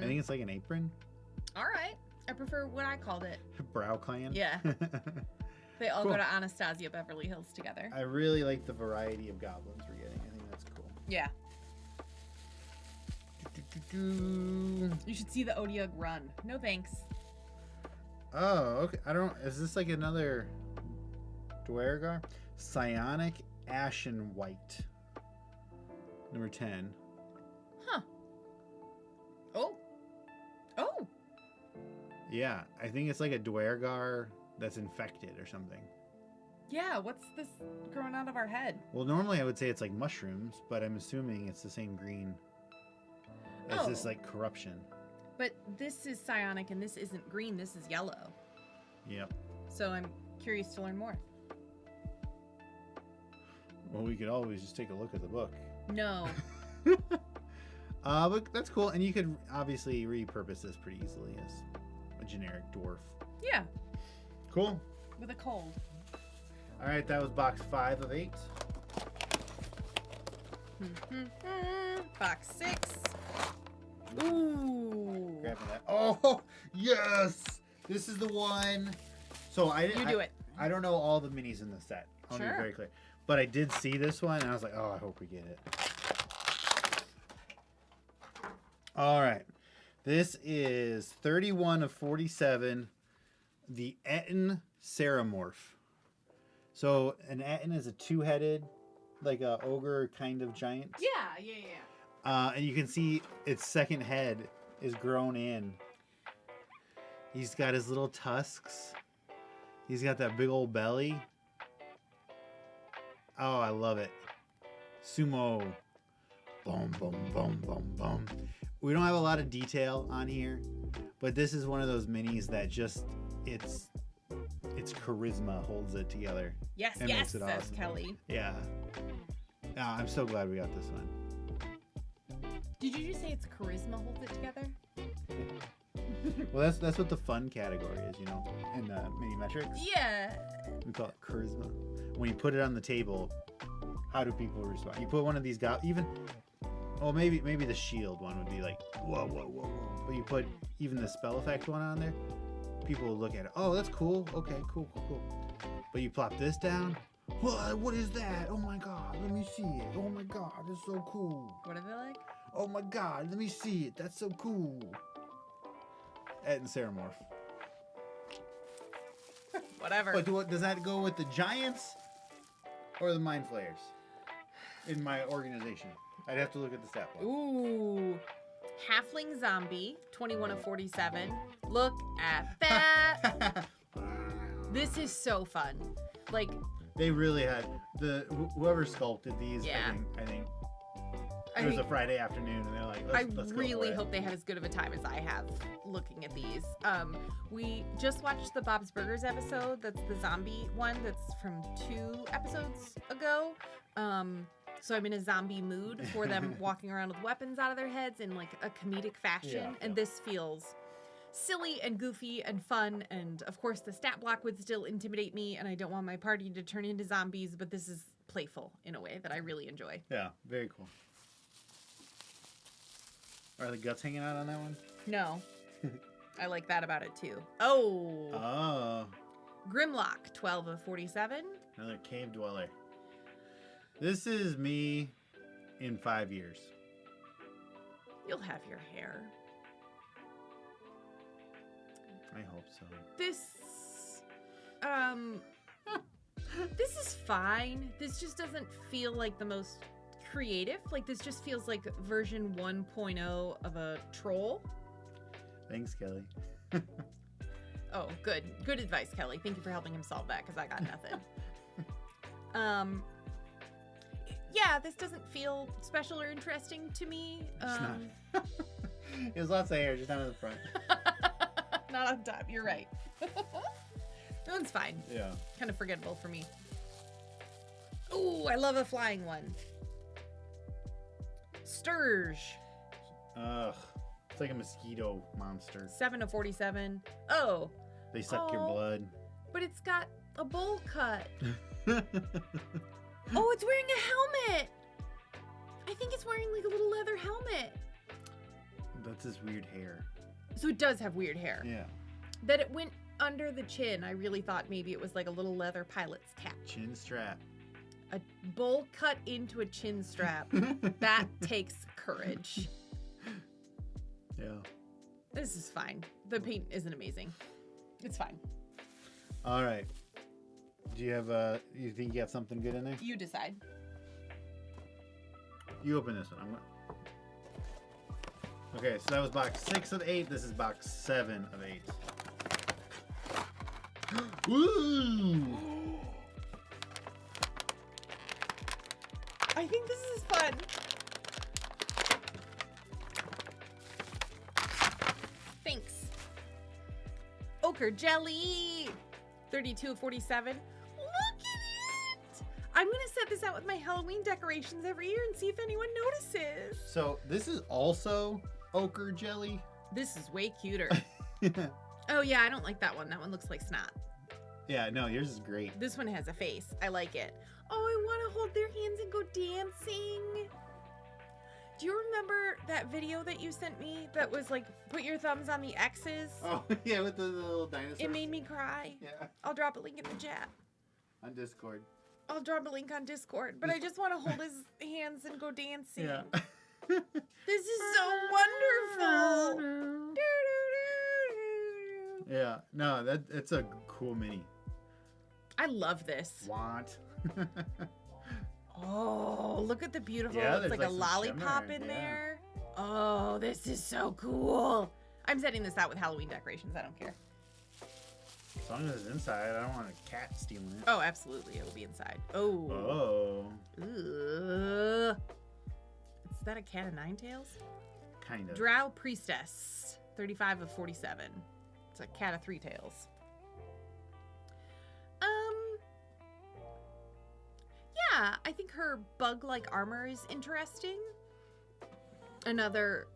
think it's like an apron. All right. I prefer what I called it. Brow clan. Yeah. They all Cool. go to Anastasia Beverly Hills together. I really like the variety of goblins we're getting. I think that's cool. Yeah. You should see the Odiug run. No thanks. Oh, okay. I don't. Is this like another Duergar? Psionic Ashen White. Number 10. Huh. Oh. Oh. Yeah, I think it's like a Duergar that's infected or something. Yeah, what's this growing out of our head? Well, normally I would say it's like mushrooms, but I'm assuming it's the same green as this like corruption. But this is psionic and this isn't green, this is yellow. Yep. So I'm curious to learn more. Well, we could always just take a look at the book. No. But that's cool, and you could obviously repurpose this pretty easily as a generic dwarf. Yeah. Cool. With a cold. All right, that was box 5 of 8. Box 6. Ooh. Grabbing that. Oh, yes! This is the one. So You do it. I don't know all the minis in the set. I'll be Sure. very clear. But I did see this one, and I was like, oh, I hope we get it. All right. This is 31 of 47, the Etten Ceramorph. So an Etten is a two-headed, like a ogre kind of giant. Yeah. And you can see its second head is grown in. He's got his little tusks. He's got that big old belly. Oh, I love it. Sumo. Boom, boom, boom, boom, boom. We don't have a lot of detail on here, but this is one of those minis that just, its charisma holds it together. Yes, and makes it says awesome. Kelly. Yeah. I'm so glad we got this one. Did you just say it's charisma holds it together? Well, that's what the fun category is, you know, in the mini metrics. Yeah. We call it charisma. When you put it on the table, how do people respond? You put one of these guys, even, well, maybe the shield one would be like, whoa, whoa, whoa, whoa. But you put even the spell effect one on there, people will look at it. Oh, that's cool. Okay, cool, cool, cool. But you plop this down. What is that? Oh my God, let me see it. Oh my God, it's so cool. What are they like? Oh my God, let me see it. That's so cool. Etten Ceramorph. Whatever. But does that go with the giants or the mind flayers in my organization? I'd have to look at the stat block. Ooh. Halfling zombie, 21 of 47. Look at that. This is so fun. Like, they really had whoever sculpted these. Yeah. I think it was a Friday afternoon, and they're like, let's really go for it. hope they have as good of a time as I have looking at these. We just watched the Bob's Burgers episode. That's the zombie one. That's from 2 episodes ago. So I'm in a zombie mood for them walking around with weapons out of their heads in like a comedic fashion. And this feels silly and goofy and fun. And of course the stat block would still intimidate me, and I don't want my party to turn into zombies, but this is playful in a way that I really enjoy. Yeah, very cool. Are the guts hanging out on that one? No. I like that about it too. Oh. Oh. Grimlock, 12 of 47. Another cave dweller. This is me in 5 years. You'll have your hair. I hope so. This this is fine. This just doesn't feel like the most creative. Like, this just feels like version 1.0 of a troll. Thanks, Kelly. Oh, good. Good advice, Kelly. Thank you for helping him solve that, because I got nothing. Yeah, this doesn't feel special or interesting to me. It's not. There's lots of hair, just not in the front. Not on top. You're right. That one's fine. Yeah. Kind of forgettable for me. Ooh, I love a flying one. Sturge. Ugh. It's like a mosquito monster. 7 of 47. Oh. They suck your blood. But it's got a bowl cut. Oh, it's wearing a helmet. I think it's wearing like a little leather helmet. That's his weird hair. So it does have weird hair. Yeah. That it went under the chin. I really thought maybe it was like a little leather pilot's cap. Chin strap. A bowl cut into a chin strap. That takes courage. Yeah. This is fine. The paint isn't amazing. It's fine. All right. Do you have you think you have something good in there? You decide. You open this one. Okay, so that was box 6 of 8. This is box 7 of 8. Woo! I think this is fun. Thanks. Ochre jelly. 32 of 47. Look at it! I'm gonna set this out with my Halloween decorations every year and see if anyone notices. So this is also ochre jelly. This is way cuter. Oh yeah, I don't like that one. That one looks like snot. Yeah, no, yours is great. This one has a face. I like it. Oh, I want to hold their hands and go dancing. Do you remember that video that you sent me that was like, put your thumbs on the X's? Oh, yeah, with the little dinosaurs. It made me cry. Yeah. I'll drop a link in the chat. On Discord. I'll drop a link on Discord. But I just want to hold his hands and go dancing. Yeah. This is so wonderful. Yeah. No, it's a cool mini. I love this. Want. Oh, look at the beautiful, Yeah, it's there's like like a some lollipop shimmer, in yeah. there. Oh, this is so cool. I'm setting this out with Halloween decorations. I don't care. As long as it's inside, I don't want a cat stealing it. Oh, absolutely. It'll be inside. Oh. Oh. Ugh. Is that a cat of nine tails? Kind of. Drow priestess. 35 of 47. It's a cat of three tails. Yeah, I think her bug-like armor is interesting. Another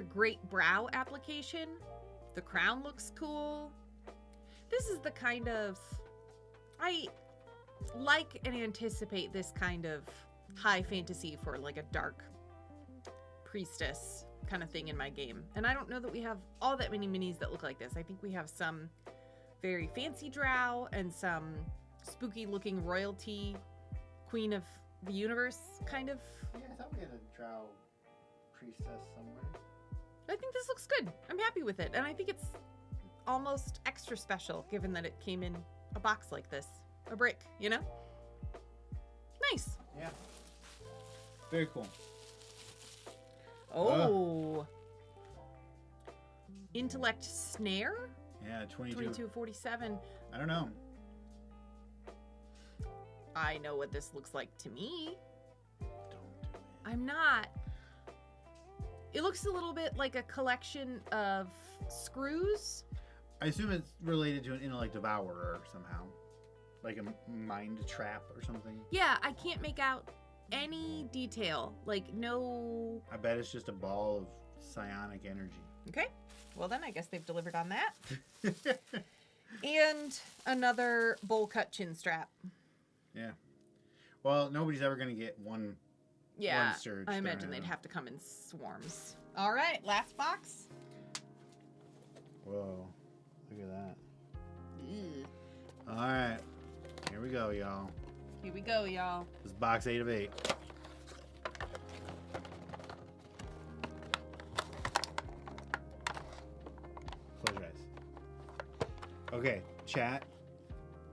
great brow application. The crown looks cool. This is the kind of... I like and anticipate this kind of high fantasy for like a dark priestess kind of thing in my game. And I don't know that we have all that many minis that look like this. I think we have some very fancy drow and some spooky looking royalty, queen of the universe kind of. Yeah, I thought we had a drow priestess somewhere. I think this looks good. I'm happy with it. And I think it's almost extra special given that it came in a box like this. A brick, you know? Nice. Yeah. Very cool. Oh. Intellect snare? Yeah, 22. 2247. I don't know. I know what this looks like to me. Don't do it. I'm not. It looks a little bit like a collection of screws. I assume it's related to an intellect devourer somehow. Like a mind trap or something. Yeah, I can't make out any detail. Like, no... I bet it's just a ball of psionic energy. Okay. Well, then I guess they've delivered on that. And another bowl cut chin strap. Yeah. Well, nobody's ever going to get one. Yeah, One surge I imagine thrown they'd in. have to come in swarms. All right, last box. Whoa. Look at that. Ew. All right. Here we go, y'all. Here we go, y'all. This is box 8 of 8. Close your eyes. Okay, chat.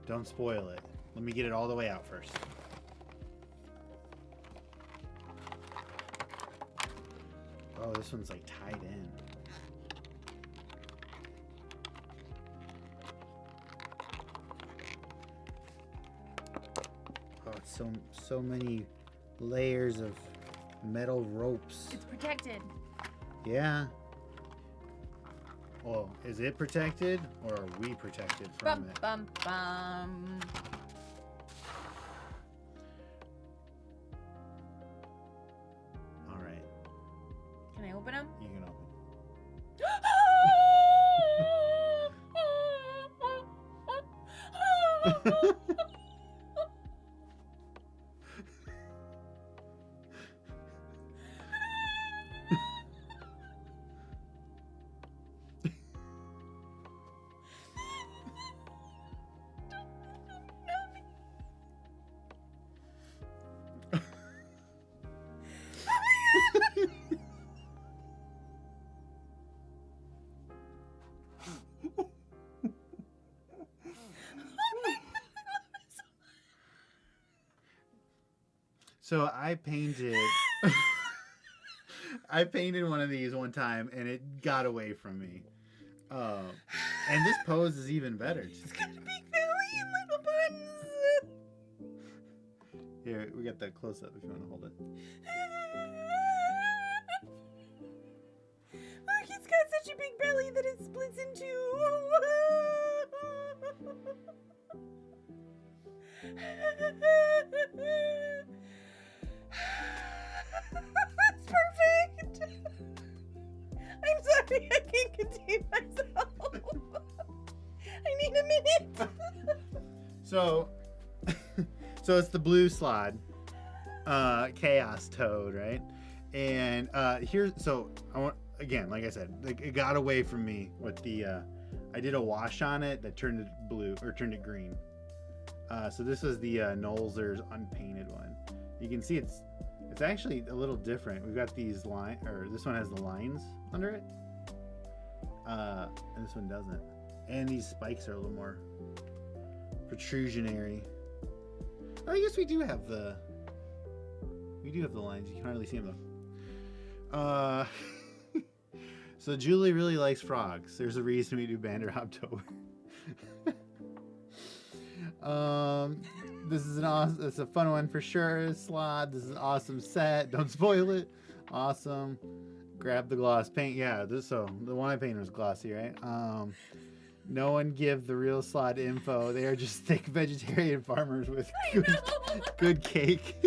Don't spoil it. Let me get it all the way out first. Oh, this one's like tied in. Oh, it's so many layers of metal ropes. It's protected. Yeah. Well, is it protected or are we protected from Bum, it? bum, bum. All right, Can I open them? you can open. So I painted I painted one of these one time and it got away from me. And this pose is even better. It's got a big belly and little buttons. Here, we got that close up if you want to hold it. Look, it's got such a big belly that it splits in two. That's perfect. I'm sorry, I can't contain myself. I need a minute. So it's the blue slide. chaos toad, right? And here's, so I want, again, like I said, it got away from me with the I did a wash on it that turned it blue, or turned it green. So this is the Nolzur's unpainted one. You can see it's actually a little different. We've got these or this one has the lines under it, and this one doesn't. And these spikes are a little more protrusionary. Oh, I guess we do have the lines. You can hardly see them though. So Julie really likes frogs. There's a reason we do Banderhoptober. This is it's a fun one for sure. Slot. This is an awesome set. Don't spoil it. Awesome. Grab the gloss paint. Yeah. So the one I painted was glossy, right? No one give the real slot info. They are just thick vegetarian farmers with good cake.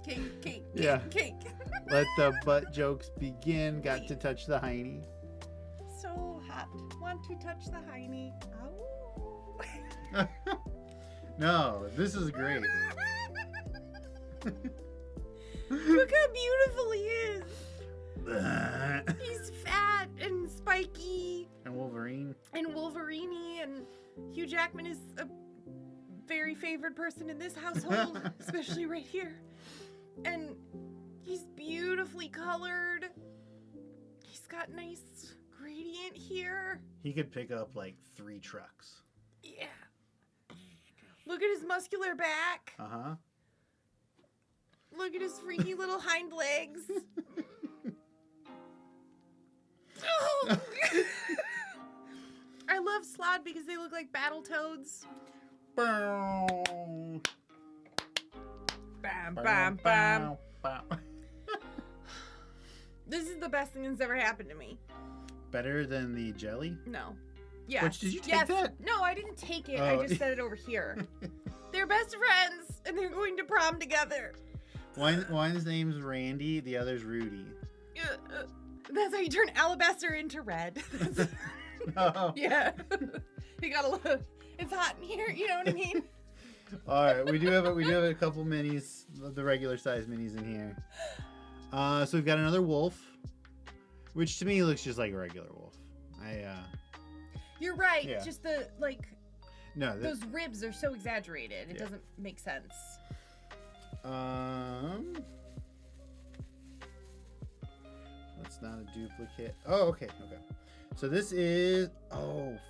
Cake. Yeah. Cake. Let the butt jokes begin. Got to touch the hiney. So hot. Want to touch the hiney. Ow. No, this is great. Look how beautiful he is. He's fat and spiky. And Wolverine. And Wolverine-y, and Hugh Jackman is a very favored person in this household, especially right here. And he's beautifully colored. He's got nice gradient here. He could pick up like 3 trucks. Yeah. Look at his muscular back. Uh-huh. Look at his freaky little hind legs. Oh. I love Slod because they look like battle toads. Bam, Bam, bam. This is the best thing that's ever happened to me. Better than the jelly? No. Yes. Which, did you take that? No, I didn't take it. Oh. I just said it over here. They're best friends, and they're going to prom together. One's name's Randy, the other's Rudy. That's how you turn alabaster into red. No. Yeah. You got a little. It's hot in here. You know what I mean? All right, we do have a couple minis, the regular size minis in here. So we've got another wolf, which to me looks just like a regular wolf. You're right. Yeah. Just the No, those ribs are so exaggerated. It doesn't make sense. That's not a duplicate. Oh, okay. So this is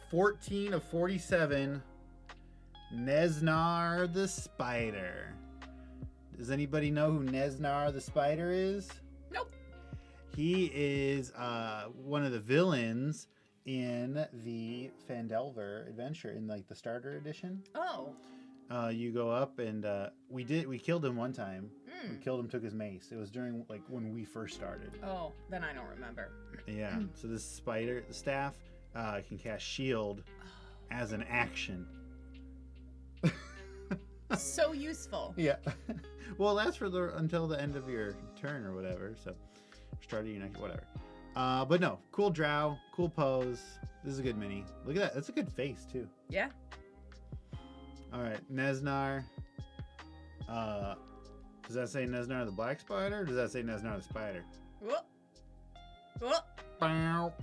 14 of 47. Neznar the Spider. Does anybody know who Neznar the Spider is? Nope. He is one of the villains in the Phandelver adventure in like the starter edition. Oh. You go up and we killed him one time. We killed him, took his mace. It was during like when we first started. Oh, then I don't remember. Yeah. So this spider, the staff, can cast shield as an action. So useful. Yeah. Well, it lasts until the end of your turn or whatever. So starting your next whatever. But no, cool drow, cool pose. This is a good mini. Look at that. That's a good face too. Yeah. All right, Neznar. Does that say Neznar the Black Spider? Or does that say Neznar the Spider? Whoop. Whoop. Bow.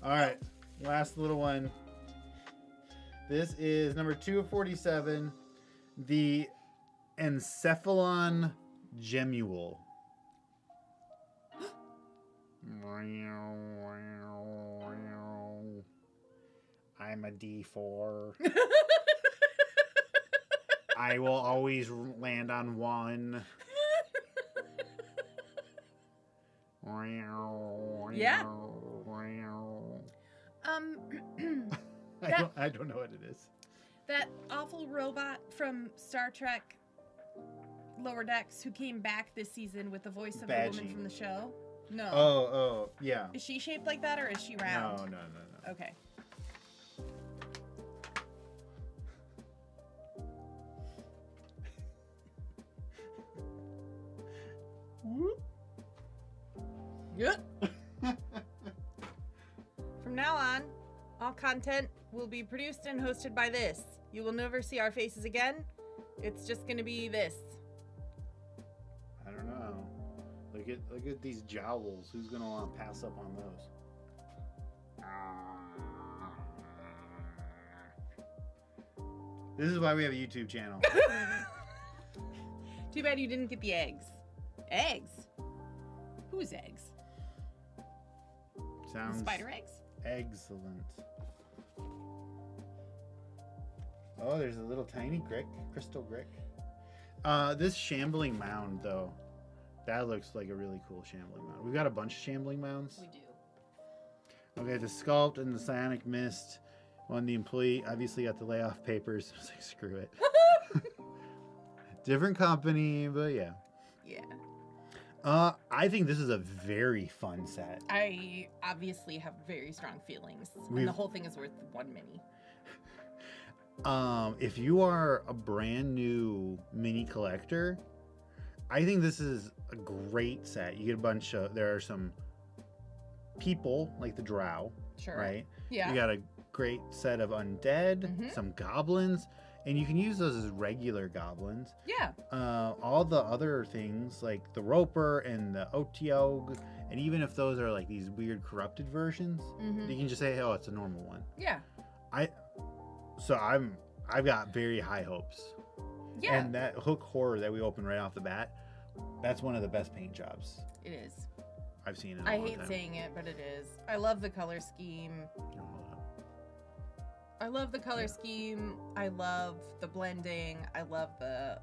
All right, last little one. This is number 2 of 47, the Encephalon Gemule. I'm a D4. I will always land on 1. Yeah. I don't know what it is. That awful robot from Star Trek Lower Decks who came back this season with the voice of the woman from the show. No. Oh, yeah. Is she shaped like that or is she round? No. Okay. Good. From now on, all content will be produced and hosted by this. You will never see our faces again. It's just going to be this. Look at these jowls. Who's gonna want to pass up on those? This is why we have a YouTube channel. Too bad you didn't get the eggs. Eggs? Whose eggs? Sounds Spider eggs? excellent. Oh, there's a little tiny crystal brick. This shambling mound, though, that looks like a really cool shambling mound. We've got a bunch of shambling mounds. We do. Okay, the sculpt and the psionic mist. When the employee obviously got the layoff papers, I was like, screw it. Different company, but yeah. Yeah. I think this is a very fun set. I obviously have very strong feelings. And the whole thing is worth 1 mini. If you are a brand new mini collector, I think this is a great set. You get a bunch of, there are some people like the drow, Sure. right? Yeah. You got a great set of undead, some goblins, and you can use those as regular goblins. Yeah. All the other things like the roper and the otiog, and even if those are like these weird corrupted versions, you can just say, oh, it's a normal one. Yeah. I've got very high hopes. Yeah. And that hook horror that we opened right off the bat, that's one of the best paint jobs It is. I've seen in a I long hate time. saying it, but it is. I love the color scheme. I love the color scheme. I love the blending. I love the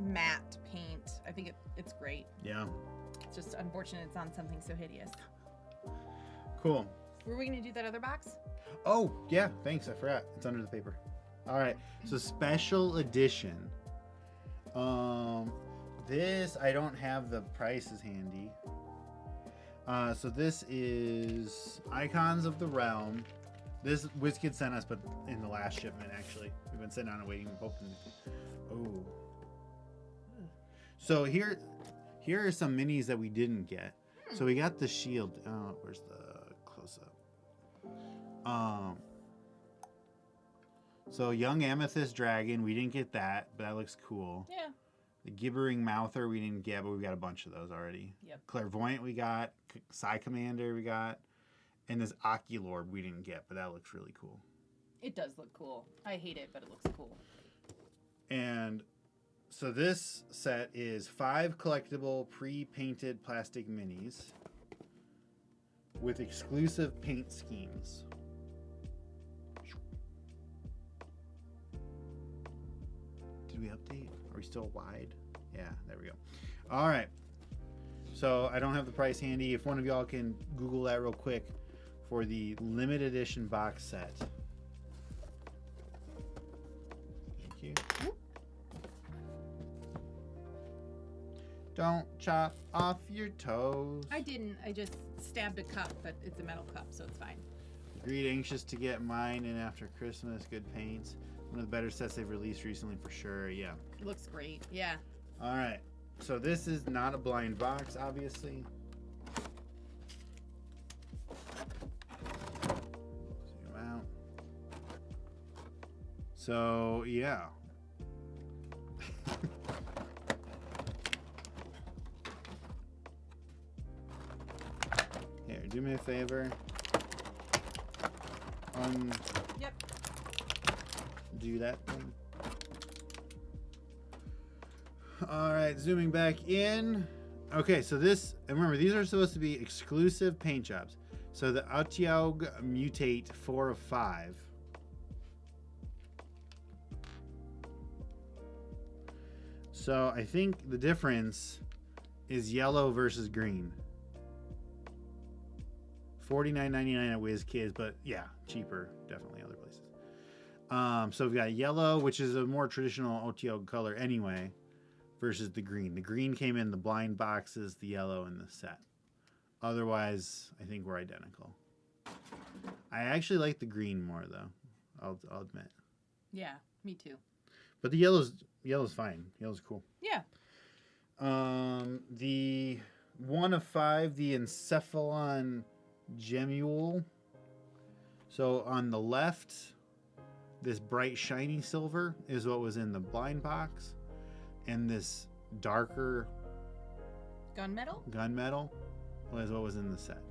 matte paint. I think it's great. Yeah. It's just unfortunate it's on something so hideous. Cool. Were we gonna do that other box? Oh, yeah, thanks. I forgot. It's under the paper. All right. So special edition. This, I don't have the prices handy. So this is Icons of the Realm. This WizKids sent us, but in the last shipment, actually. We've been sitting on it waiting, hoping. Oh. So here are some minis that we didn't get. So we got the shield. Oh, where's the close-up? So Young Amethyst Dragon, we didn't get that, but that looks cool. Yeah. The Gibbering Mouther we didn't get, but we've got a bunch of those already. Yep. Clairvoyant we got. Psy Commander we got. And this Oculorb we didn't get, but that looks really cool. It does look cool. I hate it, but it looks cool. And so this set is 5 collectible pre-painted plastic minis with exclusive paint schemes. Did we update? Are we still wide? Yeah, there we go. All right. So I don't have the price handy. If one of y'all can Google that real quick for the limited edition box set. Thank you. Don't chop off your toes. I didn't. I just stabbed a cup, but it's a metal cup, so it's fine. Agreed, anxious to get mine in after Christmas. Good paints. One of the better sets they've released recently for sure. Yeah. It looks great. Yeah. All right. So this is not a blind box, obviously. Zoom out. So yeah. Here, do me a favor. Yep. Do that thing. All right, zooming back in. Okay, so this, and remember, these are supposed to be exclusive paint jobs. So the Otiaug Mutate 4 of 5. So I think the difference is yellow versus green. $49.99 at WizKids, but yeah, cheaper, definitely other places. So we've got yellow, which is a more traditional Otiaug color anyway, versus the green. The green came in the blind boxes, the yellow in the set. Otherwise, I think we're identical. I actually like the green more, though. I'll admit. Yeah, me too. But the yellow's fine. Yellow's cool. Yeah. The 1 of 5, the Encephalon Gemule. So on the left, this bright shiny silver is what was in the blind box, and this darker Gunmetal? Gunmetal was what was in the set.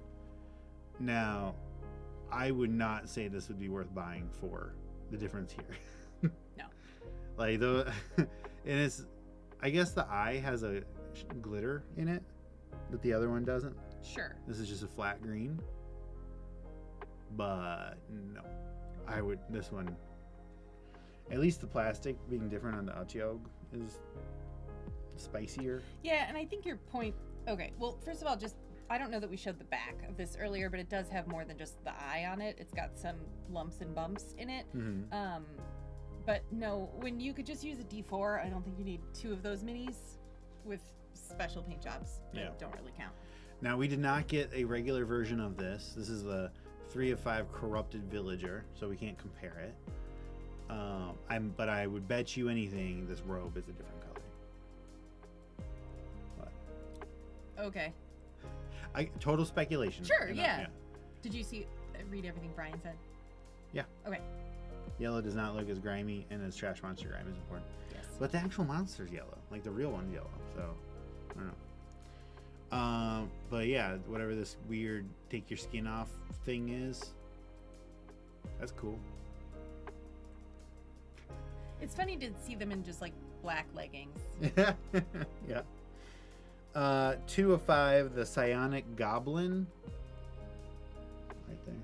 Now, I would not say this would be worth buying for the difference here. No. Like the, and it's, I guess the eye has a glitter in it that the other one doesn't. Sure. This is just a flat green. But no, this one, at least the plastic being different on the Otyog is spicier. Yeah, and I think your point, okay, well, first of all, just, I don't know that we showed the back of this earlier, but it does have more than just the eye on it. It's got some lumps and bumps in it. Mm-hmm. But no, when you could just use a D4, I don't think you need 2 of those minis with special paint jobs that don't really count. Now, we did not get a regular version of this. This is the 3 of 5 corrupted villager, so we can't compare it. But I would bet you anything this robe is a different color. What? Okay. Total speculation. Sure, yeah. Did you read everything Brian said? Yeah. Okay. Yellow does not look as grimy, and as trash monster grime is important. Yes. But the actual monster's yellow, like the real one's yellow. So I don't know. But yeah, whatever this weird take your skin off thing is, that's cool. It's funny to see them in just like black leggings. Yeah. 2 of 5, the psionic goblin. Right there.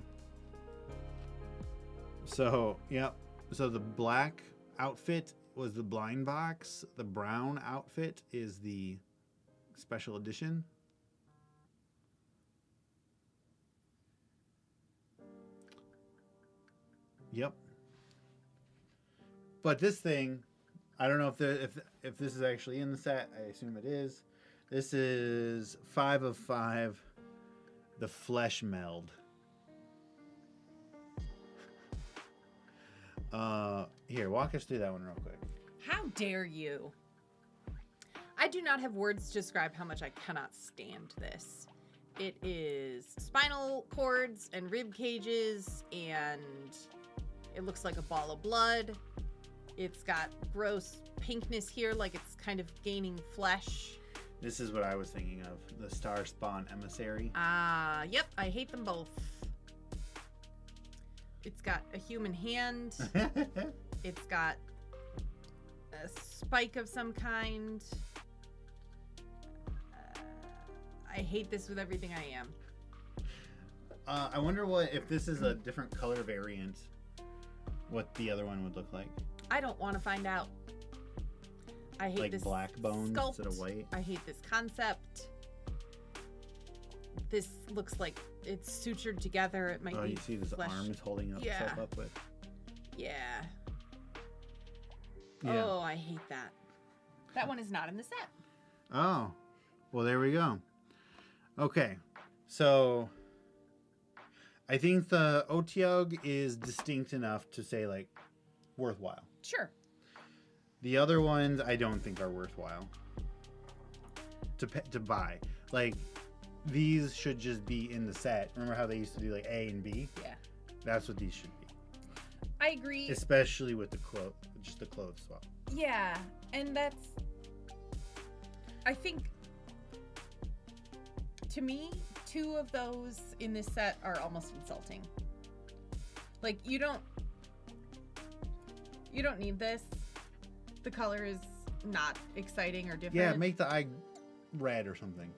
So, yep. So the black outfit was the blind box. The brown outfit is the special edition. Yep. But this thing, I don't know if this is actually in the set. I assume it is. This is 5 of 5, the flesh meld. Here, walk us through that one real quick. How dare you? I do not have words to describe how much I cannot stand this. It is spinal cords and rib cages, and it looks like a ball of blood. It's got gross pinkness here, like it's kind of gaining flesh. This is what I was thinking of, the Star Spawn Emissary. Yep, I hate them both. It's got a human hand. It's got a spike of some kind. I hate this with everything I am. I wonder if this is a different color variant, what the other one would look like. I don't want to find out. I hate like this black bones sculpt. instead of white. I hate this concept. This looks like it's sutured together. It might be. Oh, you see this flesh. arm is holding itself up with. Yeah. Yeah. Oh, I hate that. That one is not in the set. Oh, well, there we go. Okay, so I think the Otyog is distinct enough to say, like, worthwhile. Sure. The other ones I don't think are worthwhile to buy. Like, these should just be in the set. Remember how they used to do, like, A and B? Yeah. That's what these should be. I agree. Especially with the just the clothes swap. Yeah, and that's, I think, to me, 2 of those in this set are almost insulting. Like, you don't need this. The color is not exciting or different. Yeah, make the eye red or something,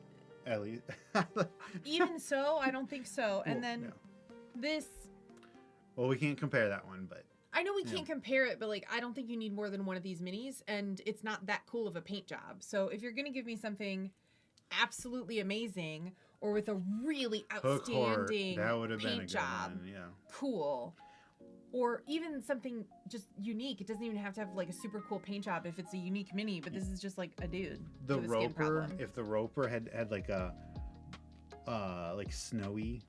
at least. Even so, I don't think so. And then this... Well, we can't compare that one, but... I know we can't compare it, but, like, I don't think you need more than one of these minis, and it's not that cool of a paint job. So if you're going to give me something absolutely amazing or with a really outstanding that would have been a paint good job, one, yeah. cool. Or even something just unique. It doesn't even have to have, like, a super cool paint job if it's a unique mini, but this is just, like, a dude The with a skin roper, problem. if the roper had like a, like snowy...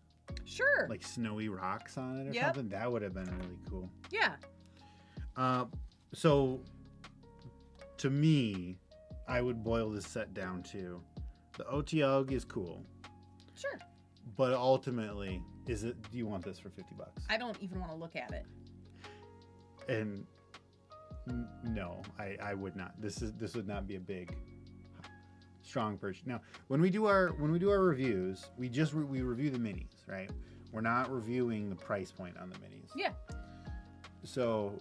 Sure. Like snowy rocks on it or Yep. something, that would have been really cool. Yeah. So, to me, I would boil this set down to the Otyog is cool, Sure. but ultimately, do you want this for $50? I don't even want to look at it. And no, I would not. This would not be a big strong purchase. Now, when we do our reviews, we review the minis, right? We're not reviewing the price point on the minis. Yeah. So,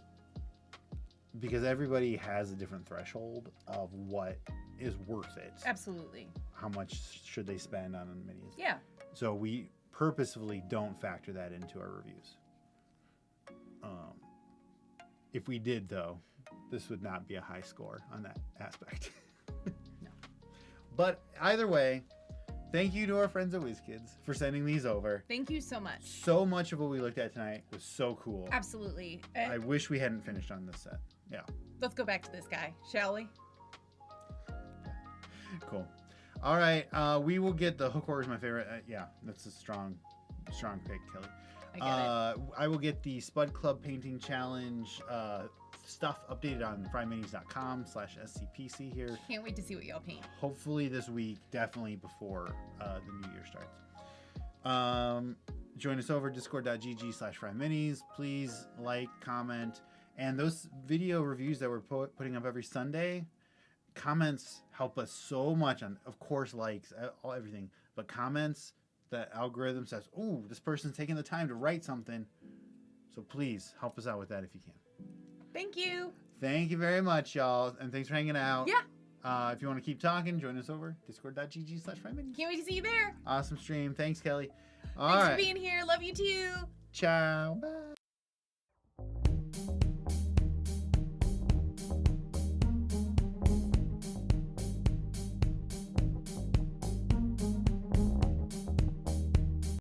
because everybody has a different threshold of what is worth it. Absolutely. How much should they spend on the minis? Yeah. So we purposefully don't factor that into our reviews. If we did, though, this would not be a high score on that aspect. No. But either way, thank you to our friends at WizKids for sending these over. Thank you so much. So much of what we looked at tonight was so cool. Absolutely. I wish we hadn't finished on this set. Yeah. Let's go back to this guy, shall we? Cool. All right. We will get the hook horror is my favorite. Yeah, that's a strong pick, Kelly. I get it. I will get the Spud Club Painting Challenge stuff updated on FryMinis.com/SCPC here. Can't wait to see what y'all paint. Hopefully this week, definitely before the new year starts. Join us over discord.gg/FryMinis. Please like, comment, and those video reviews that we're putting up every Sunday. Comments help us so much on, of course, likes, everything, but comments. The algorithm says, "Ooh, this person's taking the time to write something." So please help us out with that if you can. Thank you. Thank you very much, y'all, and thanks for hanging out. Yeah. If you want to keep talking, join us over discord.gg/FryMinis. Can't wait to see you there. Awesome stream. Thanks, Kelly. Thanks for being here. Love you too. Ciao. Bye.